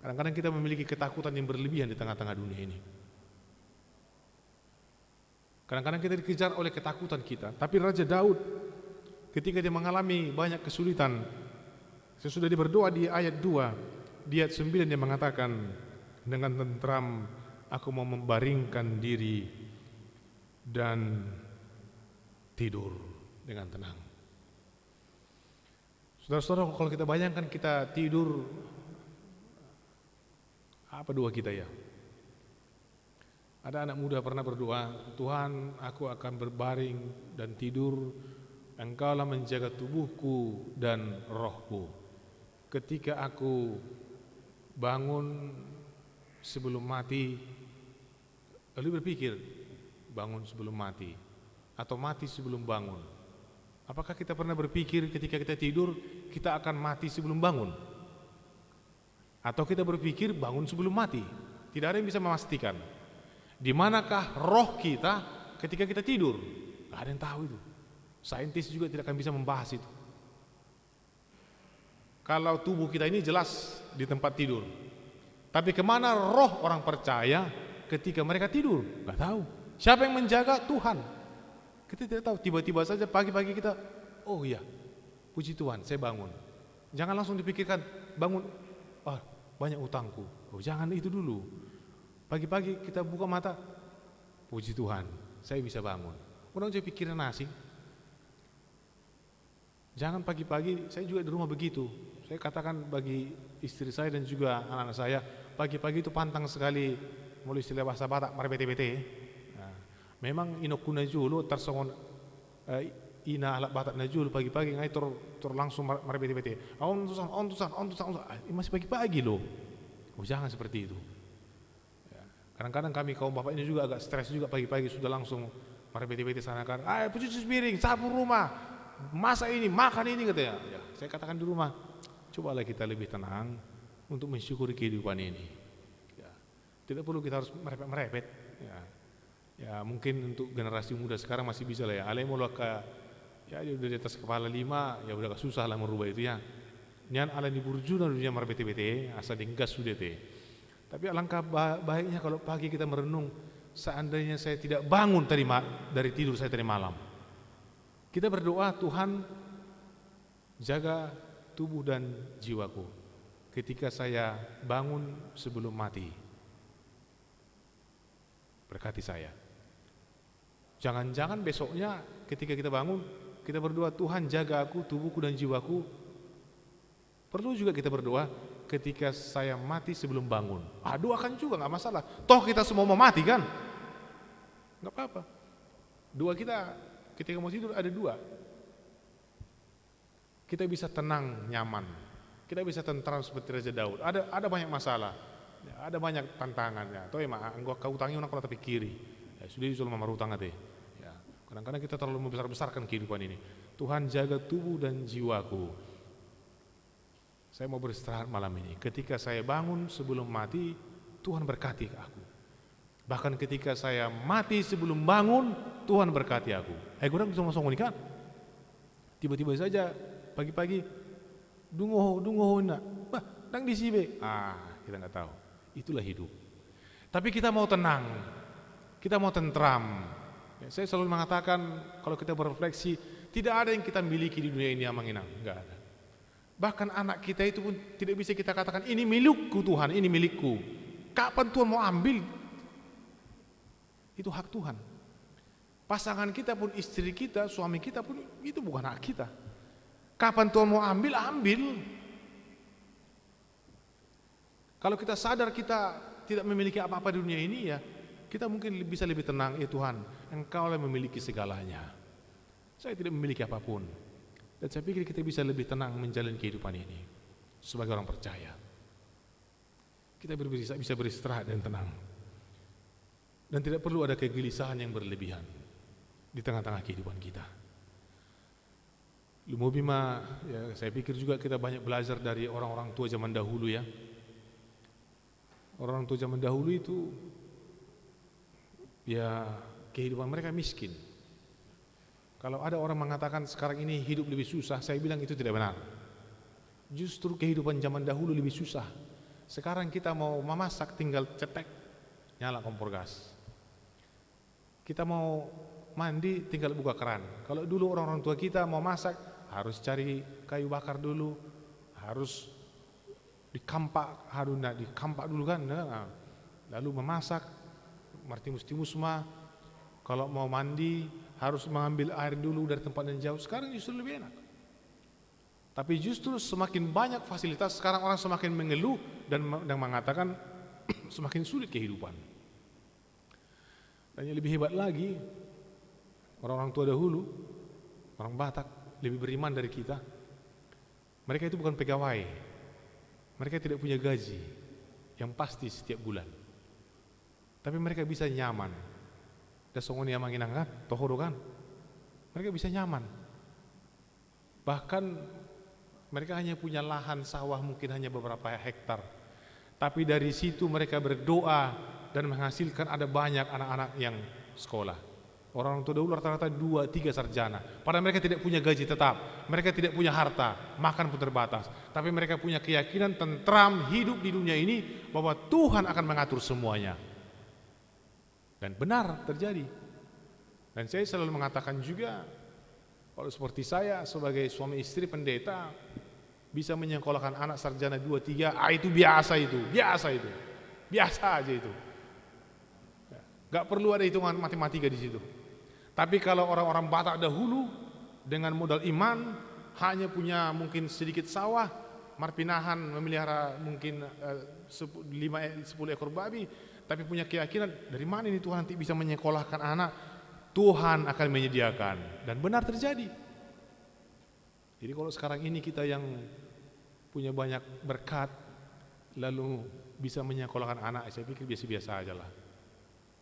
Kadang-kadang kita memiliki ketakutan yang berlebihan di tengah-tengah dunia ini. Kadang-kadang kita dikejar oleh ketakutan kita. Tapi Raja Daud ketika dia mengalami banyak kesulitan, sesudah dia berdoa di ayat 2, di ayat 9 dia mengatakan, dengan tentram aku mau membaringkan diri dan tidur dengan tenang. Saudara-saudara, kalau kita bayangkan kita tidur, apa doa kita ya? Ada anak muda pernah berdoa, Tuhan, aku akan berbaring dan tidur, Engkaulah menjaga tubuhku dan rohku. Ketika aku bangun sebelum mati, lalu berpikir, bangun sebelum mati, atau mati sebelum bangun. Apakah kita pernah berpikir ketika kita tidur, kita akan mati sebelum bangun? Atau kita berpikir bangun sebelum mati? Tidak ada yang bisa memastikan. Di manakah roh kita ketika kita tidur? Tidak ada yang tahu itu. Saintis juga tidak akan bisa membahas itu. Kalau tubuh kita ini jelas di tempat tidur, tapi kemana roh orang percaya ketika mereka tidur? Tidak tahu. Siapa yang menjaga? Tuhan. Kita tidak tahu. Tiba-tiba saja pagi-pagi kita, oh iya, puji Tuhan, saya bangun. Jangan langsung dipikirkan bangun, banyak utangku. Oh, jangan itu dulu. Pagi-pagi kita buka mata, puji Tuhan, saya bisa bangun. Orang jadi pikiran asing. Jangan pagi-pagi, saya juga di rumah begitu. Saya katakan bagi istri saya dan juga anak-anak saya, pagi-pagi itu pantang sekali, mulai istilah bahasa Batak, marbete-bete. Nah, memang inokuna julu tersongon ina alat Batak na julu pagi-pagi ngai tor langsung marbete-bete. On tusan. Masih pagi-pagi loh. Oh, jangan seperti itu. Kadang-kadang kami kaum bapak ini juga agak stres juga pagi-pagi sudah langsung marbete-bete sana kan. Cuci piring, sapu rumah, masak ini, makan ini katanya. Ya, saya katakan di rumah, cobalah kita lebih tenang untuk mensyukuri kehidupan ini. Ya, tidak perlu kita harus merepet-merepet. Ya, mungkin untuk generasi muda sekarang masih bisa lah ya. Ale mau ya dia udah di atas kepala 5, ya udah gak susah lah merubah itu ya. Nian ala di burjuna dunia marbete-bete, asal dinggas sudah teh. Tapi alangkah baiknya kalau pagi kita merenung, seandainya saya tidak bangun dari tidur saya tadi malam. Kita berdoa, Tuhan jaga tubuh dan jiwaku ketika saya bangun sebelum mati. Berkati saya. Jangan-jangan besoknya ketika kita bangun, kita berdoa, Tuhan jaga aku, tubuhku dan jiwaku. Perlu juga kita berdoa, ketika saya mati sebelum bangun. Doakan juga, nggak masalah. Toh kita semua mau mati kan? Nggak apa-apa. Doa kita ketika mau tidur ada dua. Kita bisa tenang, nyaman. Kita bisa tentram seperti Raja Daud. Ada banyak masalah, ada banyak tantangannya. Toh emang kau utangi orang kalau tapi kiri. Ya, sudah disuruh memarutang ate. Ya, kadang-kadang kita terlalu membesar-besarkan kehidupan ini. Tuhan jaga tubuh dan jiwaku. Saya mau beristirahat malam ini. Ketika saya bangun sebelum mati, Tuhan berkati aku. Bahkan ketika saya mati sebelum bangun, Tuhan berkati aku. Kurang bisa masuk nikah. Tiba-tiba saja pagi-pagi dungoho nak. Dang di sibe. Kita nggak tahu. Itulah hidup. Tapi kita mau tenang. Kita mau tentram. Saya selalu mengatakan kalau kita berefleksi, tidak ada yang kita miliki di dunia ini yang menginang, enggak ada. Bahkan anak kita itu pun tidak bisa kita katakan ini milikku Tuhan, ini milikku. Kapan Tuhan mau ambil? Itu hak Tuhan. Pasangan kita pun, istri kita, suami kita pun itu bukan hak kita. Kapan Tuhan mau ambil, ambil. Kalau kita sadar kita tidak memiliki apa-apa di dunia ini, ya kita mungkin bisa lebih tenang. Ya Tuhan, Engkau yang memiliki segalanya. Saya tidak memiliki apapun. Dan saya pikir kita bisa lebih tenang menjalani kehidupan ini sebagai orang percaya. Kita bisa beristirahat dan tenang. Dan tidak perlu ada kegelisahan yang berlebihan di tengah-tengah kehidupan kita. Lumobima, ya saya pikir juga kita banyak belajar dari orang-orang tua zaman dahulu ya. Orang tua zaman dahulu itu ya kehidupan mereka miskin. Kalau ada orang mengatakan sekarang ini hidup lebih susah, saya bilang itu tidak benar. Justru kehidupan zaman dahulu lebih susah. Sekarang kita mau memasak tinggal cetek, nyala kompor gas. Kita mau mandi tinggal buka keran. Kalau dulu orang-orang tua kita mau masak harus cari kayu bakar dulu, harus dikampak dulu kan. Lalu memasak, martimus-timus mah. Kalau mau mandi harus mengambil air dulu dari tempat yang jauh. Sekarang justru lebih enak. Tapi justru semakin banyak fasilitas, sekarang orang semakin mengeluh dan mengatakan semakin sulit kehidupan. Dan yang lebih hebat lagi, orang-orang tua dahulu, orang Batak lebih beriman dari kita. Mereka itu bukan pegawai. Mereka tidak punya gaji yang pasti setiap bulan. Tapi mereka bisa nyaman. Dasongon yang manginang kan, tohoro kan, mereka bisa nyaman. Bahkan mereka hanya punya lahan sawah mungkin hanya beberapa hektar, tapi dari situ mereka berdoa dan menghasilkan ada banyak anak-anak yang sekolah. Orang tua dahulu rata-rata 2-3 sarjana. Padahal mereka tidak punya gaji tetap, mereka tidak punya harta, makan pun terbatas. Tapi mereka punya keyakinan tentram hidup di dunia ini bahwa Tuhan akan mengatur semuanya. Dan benar terjadi. Dan saya selalu mengatakan juga, kalau seperti saya sebagai suami istri pendeta bisa menyekolahkan anak sarjana 2-3, itu biasa itu, biasa aja itu. Gak perlu ada hitungan matematika di situ. Tapi kalau orang-orang Batak dahulu dengan modal iman hanya punya mungkin sedikit sawah, marpinahan memelihara mungkin 10 ekor babi, tapi punya keyakinan dari mana ini Tuhan nanti bisa menyekolahkan anak, Tuhan akan menyediakan. Dan benar terjadi. Jadi kalau sekarang ini kita yang punya banyak berkat lalu bisa menyekolahkan anak, saya pikir biasa-biasa aja lah.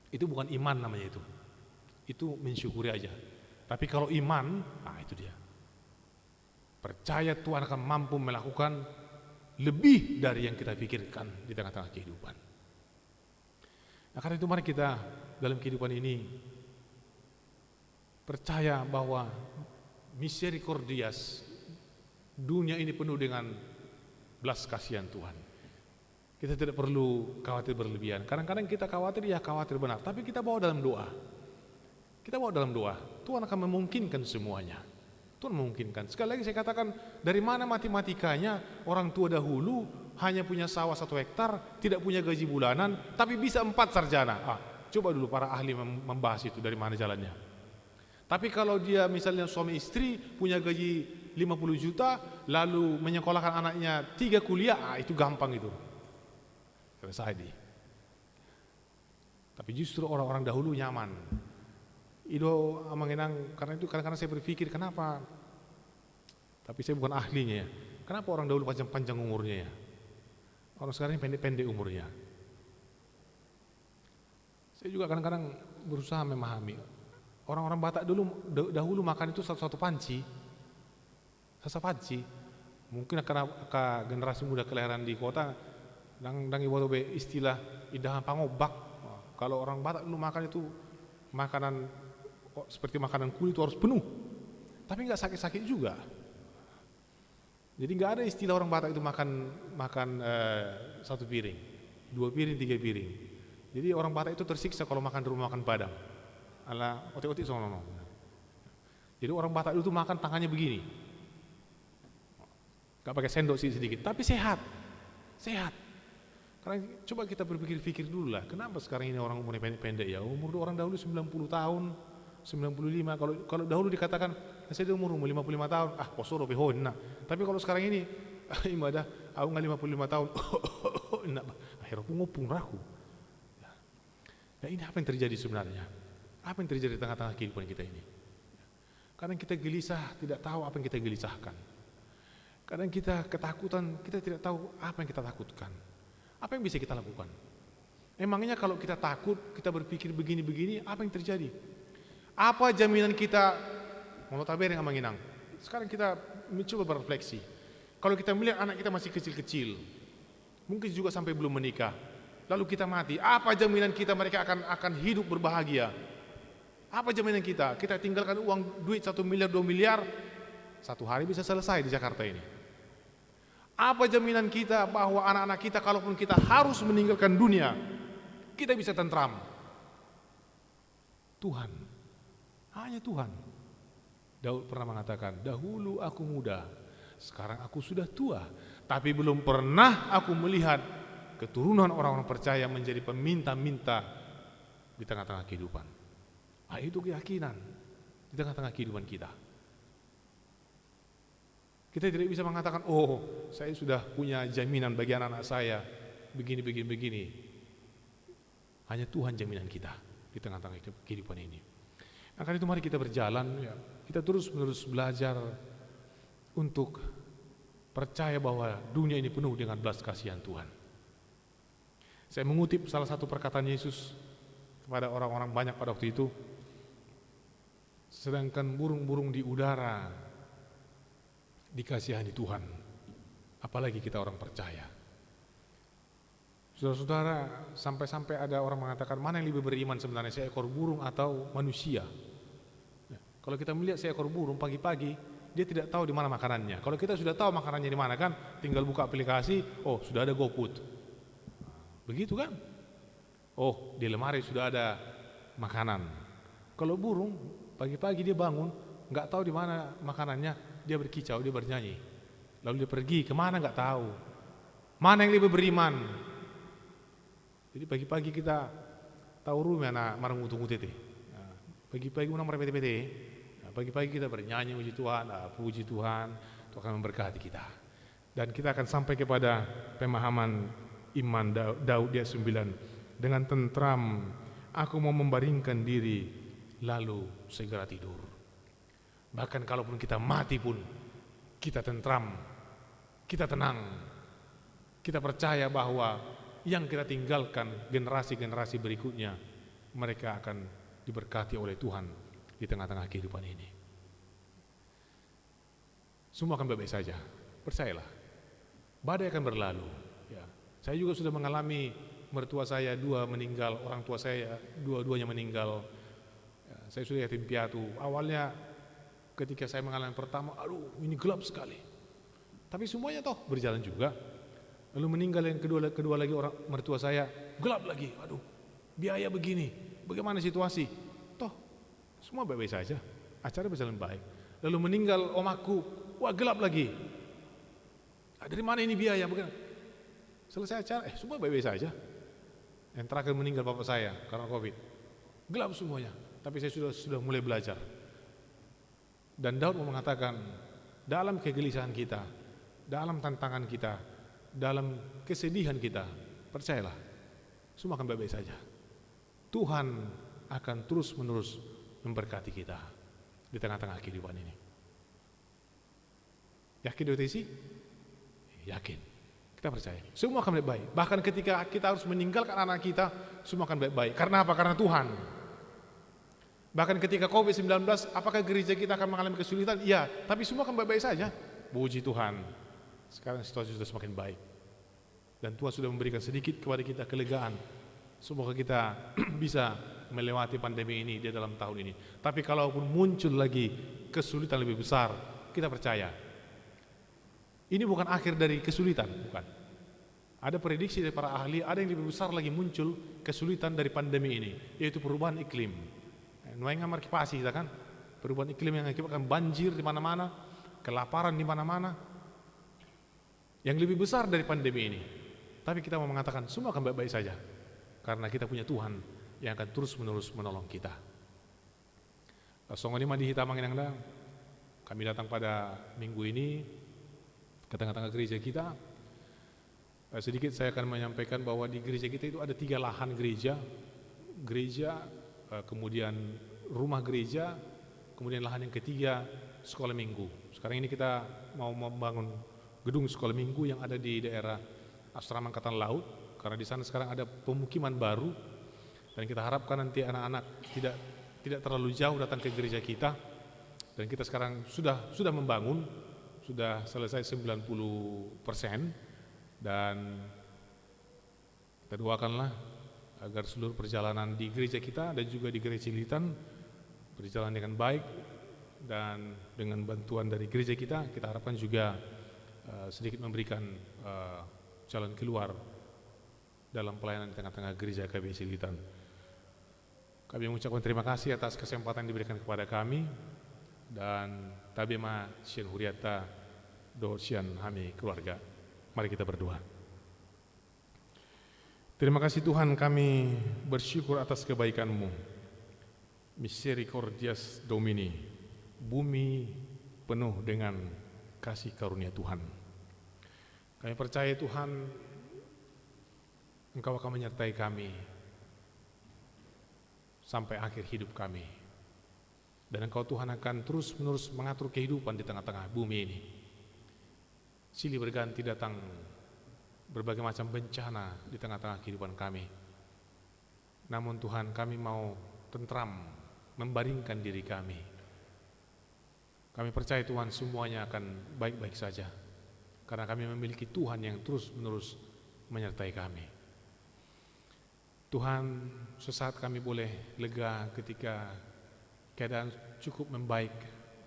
Itu bukan iman namanya itu. Itu mensyukuri aja. Tapi kalau iman, itu dia. Percaya Tuhan akan mampu melakukan lebih dari yang kita pikirkan di tengah-tengah kehidupan. Nah, karena itu mari kita dalam kehidupan ini percaya bahwa misericordias, dunia ini penuh dengan belas kasihan Tuhan. Kita tidak perlu khawatir berlebihan. Kadang-kadang kita khawatir, ya khawatir benar, tapi kita bawa dalam doa. Kita bawa dalam doa, Tuhan akan memungkinkan semuanya. Tuhan memungkinkan. Sekali lagi saya katakan, dari mana matematikanya orang tua dahulu hanya punya sawah 1 hektar, tidak punya gaji bulanan, tapi bisa 4 sarjana. Coba dulu para ahli membahas itu dari mana jalannya. Tapi kalau dia misalnya suami istri punya gaji 50 juta, lalu menyekolahkan anaknya 3 kuliah, itu gampang itu. Selesai deh. Tapi justru orang-orang dahulu nyaman. Itu mengenang, karena itu kadang-kadang saya berpikir kenapa, tapi saya bukan ahlinya ya. Kenapa orang dahulu panjang-panjang umurnya ya? Orang sekarang pendek-pendek umurnya. Saya juga kadang-kadang berusaha memahami. Orang-orang Batak dahulu makan itu satu-satu panci. Sasa panci. Mungkin karena generasi muda kelahiran di kota, dan ibu be istilah idahan pangobak. Kalau orang Batak dulu makan itu makanan seperti makanan kulit itu harus penuh, tapi nggak sakit-sakit juga. Jadi nggak ada istilah orang Batak itu makan 1 piring, 2 piring, 3 piring. Jadi orang Batak itu tersiksa kalau makan di rumah makan Padang, ala otik-otik sono. Jadi orang Batak itu makan tangannya begini, nggak pakai sendok sih sedikit, tapi sehat. Karena coba kita berpikir-pikir dulu lah, kenapa sekarang ini orang umurnya pendek-pendek ya? Umur orang dahulu 90 tahun, 95. Kalau dahulu dikatakan saya umur 55 tahun, posoro behon. Nah, tapi kalau sekarang ini ibadah aku nggak 55 tahun. Nah, akhirnya ngopung raku. Ya, ini apa yang terjadi sebenarnya? Apa yang terjadi di tengah-tengah kehidupan kita ini? Kadang kita gelisah, tidak tahu apa yang kita gelisahkan. Kadang kita ketakutan, kita tidak tahu apa yang kita takutkan. Apa yang bisa kita lakukan? Emangnya kalau kita takut, kita berpikir begini-begini, apa yang terjadi? Apa jaminan kita? Mau taber yang menginang. Sekarang kita mencoba berefleksi. Kalau kita melihat anak kita masih kecil-kecil, mungkin juga sampai belum menikah, lalu kita mati, apa jaminan kita mereka akan hidup berbahagia? Apa jaminan kita? Kita tinggalkan uang duit 1 miliar, 2 miliar, 1 hari bisa selesai di Jakarta ini. Apa jaminan kita bahwa anak-anak kita kalaupun kita harus meninggalkan dunia, kita bisa tentram? Tuhan, hanya Tuhan. Daud pernah mengatakan, dahulu aku muda, sekarang aku sudah tua, tapi belum pernah aku melihat keturunan orang-orang percaya menjadi peminta-minta di tengah-tengah kehidupan. Itu keyakinan di tengah-tengah kehidupan kita. Kita tidak bisa mengatakan, saya sudah punya jaminan bagi anak-anak saya, begini. Hanya Tuhan jaminan kita di tengah-tengah kehidupan ini. Karena itu mari kita berjalan, kita terus-menerus belajar untuk percaya bahwa dunia ini penuh dengan belas kasihan Tuhan. Saya mengutip salah satu perkataan Yesus kepada orang-orang banyak pada waktu itu, sedangkan burung-burung di udara dikasihani Tuhan, apalagi kita orang percaya. Saudara-saudara, sampai-sampai ada orang mengatakan mana yang lebih beriman sebenarnya, seekor burung atau manusia? Kalau kita melihat seekor burung pagi-pagi, dia tidak tahu di mana makanannya. Kalau kita sudah tahu makanannya di mana kan, tinggal buka aplikasi, sudah ada GoFood. Begitu kan? Di lemari sudah ada makanan. Kalau burung pagi-pagi dia bangun, nggak tahu di mana makanannya, dia berkicau, dia bernyanyi, lalu dia pergi kemana nggak tahu. Mana yang lebih beriman? Jadi pagi-pagi kita tahu rumah anak marang utung utete. Pagi-pagi unang merepete-pete. Pagi-pagi kita bernyanyi puji Tuhan, puji Tuhan, Tuhan akan memberkati kita. Dan kita akan sampai kepada pemahaman iman Daud ayat 9. Dengan tentram aku mau membaringkan diri, lalu segera tidur. Bahkan kalaupun kita mati pun, kita tentram, kita tenang, kita percaya bahwa yang kita tinggalkan generasi-generasi berikutnya, mereka akan diberkati oleh Tuhan di tengah-tengah kehidupan ini. Semua akan baik-baik saja, percayalah. Badai akan berlalu. Saya juga sudah mengalami mertua saya 2 meninggal, orang tua saya dua-duanya meninggal. Saya sudah yatim piatu. Awalnya ketika saya mengalami pertama, ini gelap sekali. Tapi semuanya toh berjalan juga. Lalu meninggal yang kedua lagi orang mertua saya, gelap lagi. Biaya begini, bagaimana situasi? Toh semua baik-baik saja, acara berjalan baik. Lalu meninggal om aku, gelap lagi. Dari mana ini biaya? Selesai acara, semua baik-baik saja. Yang terakhir meninggal bapak saya karena COVID, gelap semuanya. Tapi saya sudah mulai belajar. Dan Daud mau mengatakan, dalam kegelisahan kita, dalam tantangan kita, dalam kesedihan kita, percayalah, semua akan baik-baik saja. Tuhan akan terus-menerus memberkati kita di tengah-tengah kehidupan ini. Yakin Dr. Isi? Yakin. Kita percaya. Semua akan baik-baik. Bahkan ketika kita harus meninggalkan anak kita, semua akan baik-baik. Karena apa? Karena Tuhan. Bahkan ketika COVID-19, apakah gereja kita akan mengalami kesulitan? Iya, tapi semua akan baik-baik saja. Puji Tuhan. Sekarang situasi sudah semakin baik. Dan Tuhan sudah memberikan sedikit kepada kita kelegaan. Semoga kita bisa melewati pandemi ini di dalam tahun ini. Tapi kalaupun muncul lagi kesulitan lebih besar, kita percaya ini bukan akhir dari kesulitan, bukan. Ada prediksi dari para ahli, ada yang lebih besar lagi muncul kesulitan dari pandemi ini, yaitu perubahan iklim. Nuainga markipasi kita kan, perubahan iklim yang mengakibatkan banjir di mana-mana, kelaparan di mana-mana. Yang lebih besar dari pandemi ini. Tapi kita mau mengatakan semua akan baik-baik saja, karena kita punya Tuhan yang akan terus-menerus menolong kita. Songo lima di Hitamang Inangda, kami datang pada minggu ini ke tengah-tengah gereja kita. Sedikit saya akan menyampaikan bahwa di gereja kita itu ada 3 lahan gereja, kemudian rumah gereja, kemudian lahan yang ketiga sekolah minggu. Sekarang ini kita mau membangun gedung sekolah minggu yang ada di daerah Asrama Angkatan Laut, karena di sana sekarang ada pemukiman baru, dan kita harapkan nanti anak-anak tidak terlalu jauh datang ke gereja kita. Dan kita sekarang sudah membangun, sudah selesai 90%, dan kita doakanlah agar seluruh perjalanan di gereja kita dan juga di gereja Cililitan berjalan dengan baik, dan dengan bantuan dari gereja kita harapkan juga sedikit memberikan jalan keluar dalam pelayanan di tengah-tengah gereja KB Cililitan. Kami mengucapkan terima kasih atas kesempatan yang diberikan kepada kami, dan tabema sien huriata do sian hami keluarga. Mari kita berdoa. Terima kasih Tuhan, kami bersyukur atas kebaikan-Mu. Misericordias Domini, bumi penuh dengan kasih karunia Tuhan. Kami percaya Tuhan, Engkau akan menyertai kami sampai akhir hidup kami. Dan Engkau Tuhan akan terus-menerus mengatur kehidupan di tengah-tengah bumi ini. Silih berganti datang berbagai macam bencana di tengah-tengah kehidupan kami. Namun Tuhan, kami mau tentram, membaringkan diri kami. Kami percaya Tuhan semuanya akan baik-baik saja, karena kami memiliki Tuhan yang terus-menerus menyertai kami. Tuhan, sesaat kami boleh lega ketika keadaan cukup membaik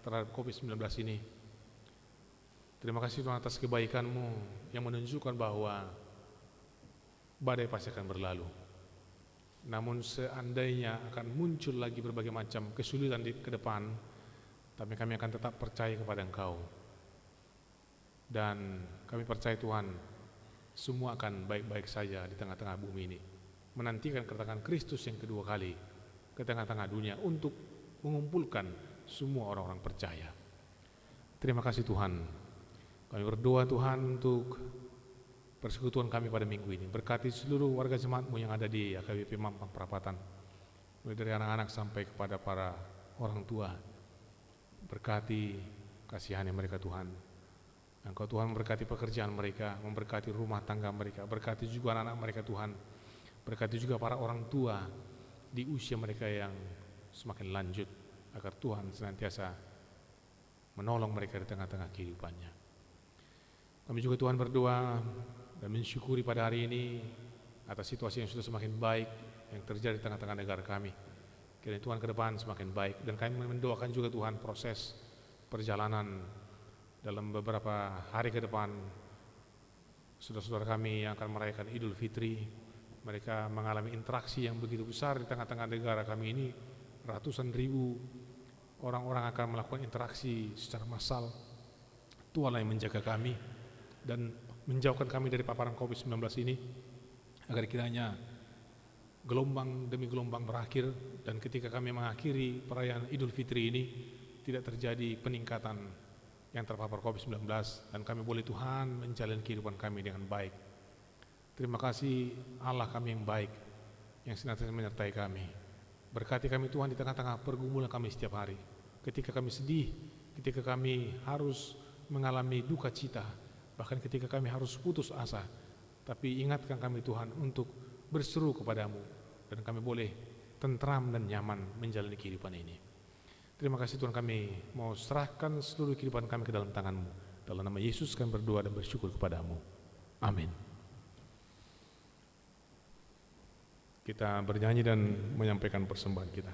terhadap COVID-19 ini. Terima kasih Tuhan atas kebaikan-Mu yang menunjukkan bahwa badai pasti akan berlalu. Namun seandainya akan muncul lagi berbagai macam kesulitan ke depan, tapi kami akan tetap percaya kepada Engkau. Dan kami percaya Tuhan, semua akan baik-baik saja di tengah-tengah bumi ini, menantikan kedatangan Kristus yang kedua kali ke tengah-tengah dunia untuk mengumpulkan semua orang-orang percaya. Terima kasih Tuhan. Kami berdoa Tuhan untuk persekutuan kami pada minggu ini. Berkati seluruh warga jemaat-Mu yang ada di AKBP Mampang Perapatan, mulai dari anak-anak sampai kepada para orang tua. Berkati, kasihani mereka Tuhan. Engkau Tuhan memberkati pekerjaan mereka, memberkati rumah tangga mereka, berkati juga anak-anak mereka Tuhan. Berkati juga para orang tua di usia mereka yang semakin lanjut, agar Tuhan senantiasa menolong mereka di tengah-tengah kehidupannya. Kami juga Tuhan berdoa dan mensyukuri pada hari ini atas situasi yang sudah semakin baik yang terjadi di tengah-tengah negara kami. Kiranya Tuhan ke depan semakin baik, dan kami mendoakan juga Tuhan proses perjalanan dalam beberapa hari ke depan. Saudara-saudara kami yang akan merayakan Idul Fitri, mereka mengalami interaksi yang begitu besar di tengah-tengah negara kami ini. Ratusan ribu orang-orang akan melakukan interaksi secara massal. Tuhanlah yang menjaga kami dan menjauhkan kami dari paparan COVID-19 ini, agar kiranya gelombang demi gelombang berakhir, dan ketika kami mengakhiri perayaan Idul Fitri ini tidak terjadi peningkatan yang terpapar COVID-19, dan kami boleh Tuhan menjalani kehidupan kami dengan baik. Terima kasih Allah kami yang baik, yang senantiasa menyertai kami. Berkati kami Tuhan di tengah-tengah pergumulan kami setiap hari. Ketika kami sedih, ketika kami harus mengalami duka cita, bahkan ketika kami harus putus asa, tapi ingatkan kami Tuhan untuk berseru kepadamu, dan kami boleh tentram dan nyaman menjalani kehidupan ini. Terima kasih Tuhan, kami mau serahkan seluruh kehidupan kami ke dalam tangan-Mu. Dalam nama Yesus kami berdoa dan bersyukur kepadamu. Amin. Kita bernyanyi dan menyampaikan persembahan kita.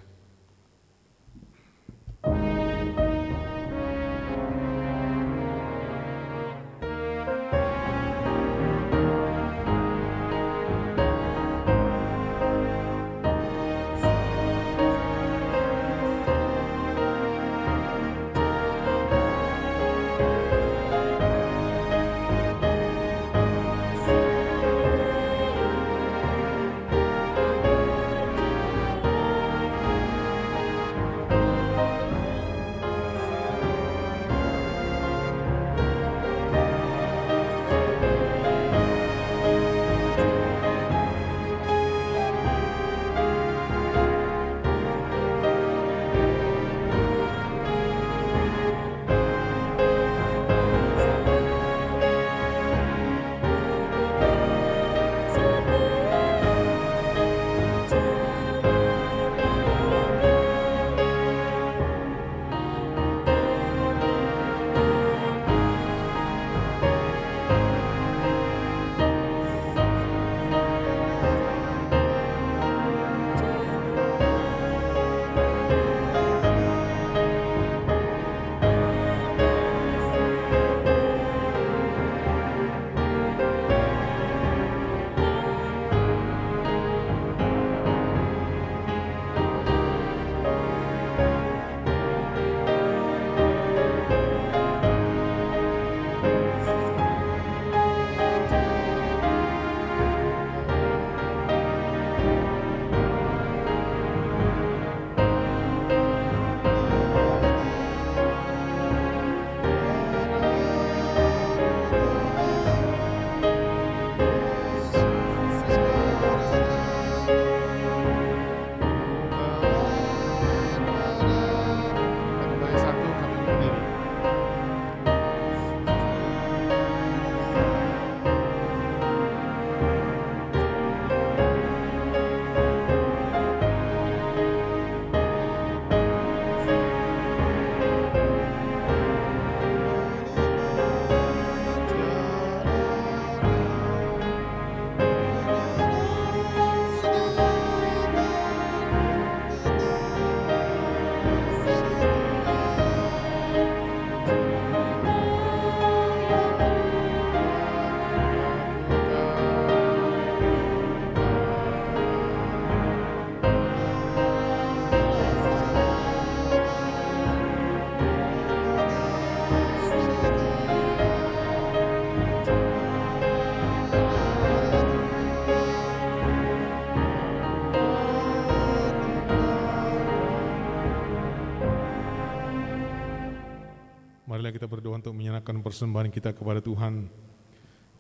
Marilah kita berdoa untuk menyerahkan persembahan kita kepada Tuhan.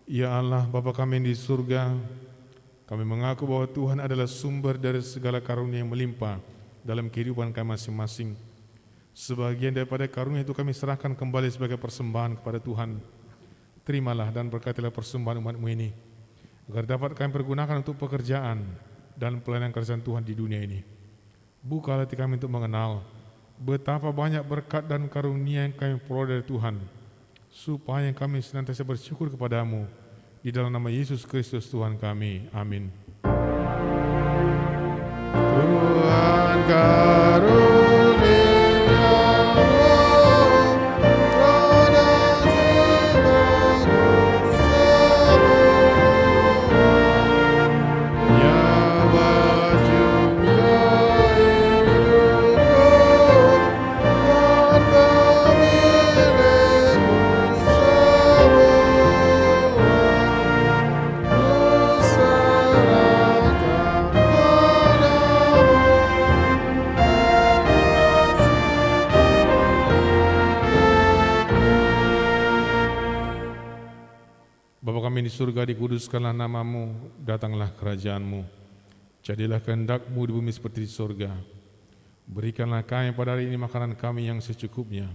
Ya Allah, Bapa kami yang di surga, kami mengaku bahwa Tuhan adalah sumber dari segala karunia yang melimpah dalam kehidupan kami masing-masing. Sebagian daripada karunia itu kami serahkan kembali sebagai persembahan kepada Tuhan. Terimalah dan berkatilah persembahan umat-Mu ini, agar dapat kami pergunakan untuk pekerjaan dan pelayanan kerajaan Tuhan di dunia ini. Bukalah hati kami untuk mengenal betapa banyak berkat dan karunia yang kami peroleh dari Tuhan, supaya kami senantiasa bersyukur kepadamu. Di dalam nama Yesus Kristus Tuhan kami. Amin. Tuhan karunia Serah surga, dikuduskanlah namamu, datanglah kerajaanmu. Jadilah kehendak-Mu di bumi seperti di surga. Berikanlah kami pada hari ini makanan kami yang secukupnya.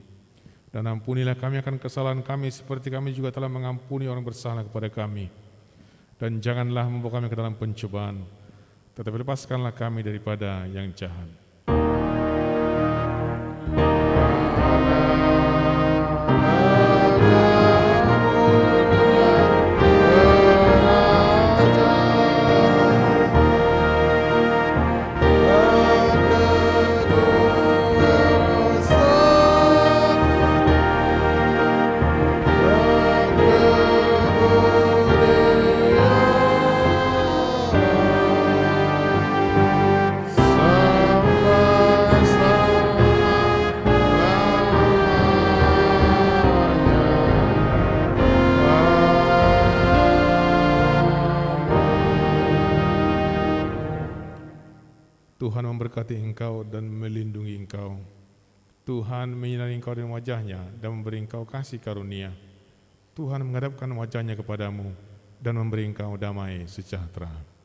Dan ampunilah kami akan kesalahan kami seperti kami juga telah mengampuni orang bersalah kepada kami. Dan janganlah membawa kami ke dalam pencobaan, tetapi lepaskanlah kami daripada yang jahat. Tuhan memberkati engkau dan melindungi engkau. Tuhan menyinari engkau dengan wajah-Nya dan memberi engkau kasih karunia. Tuhan menghadapkan wajah-Nya kepadamu dan memberi engkau damai sejahtera.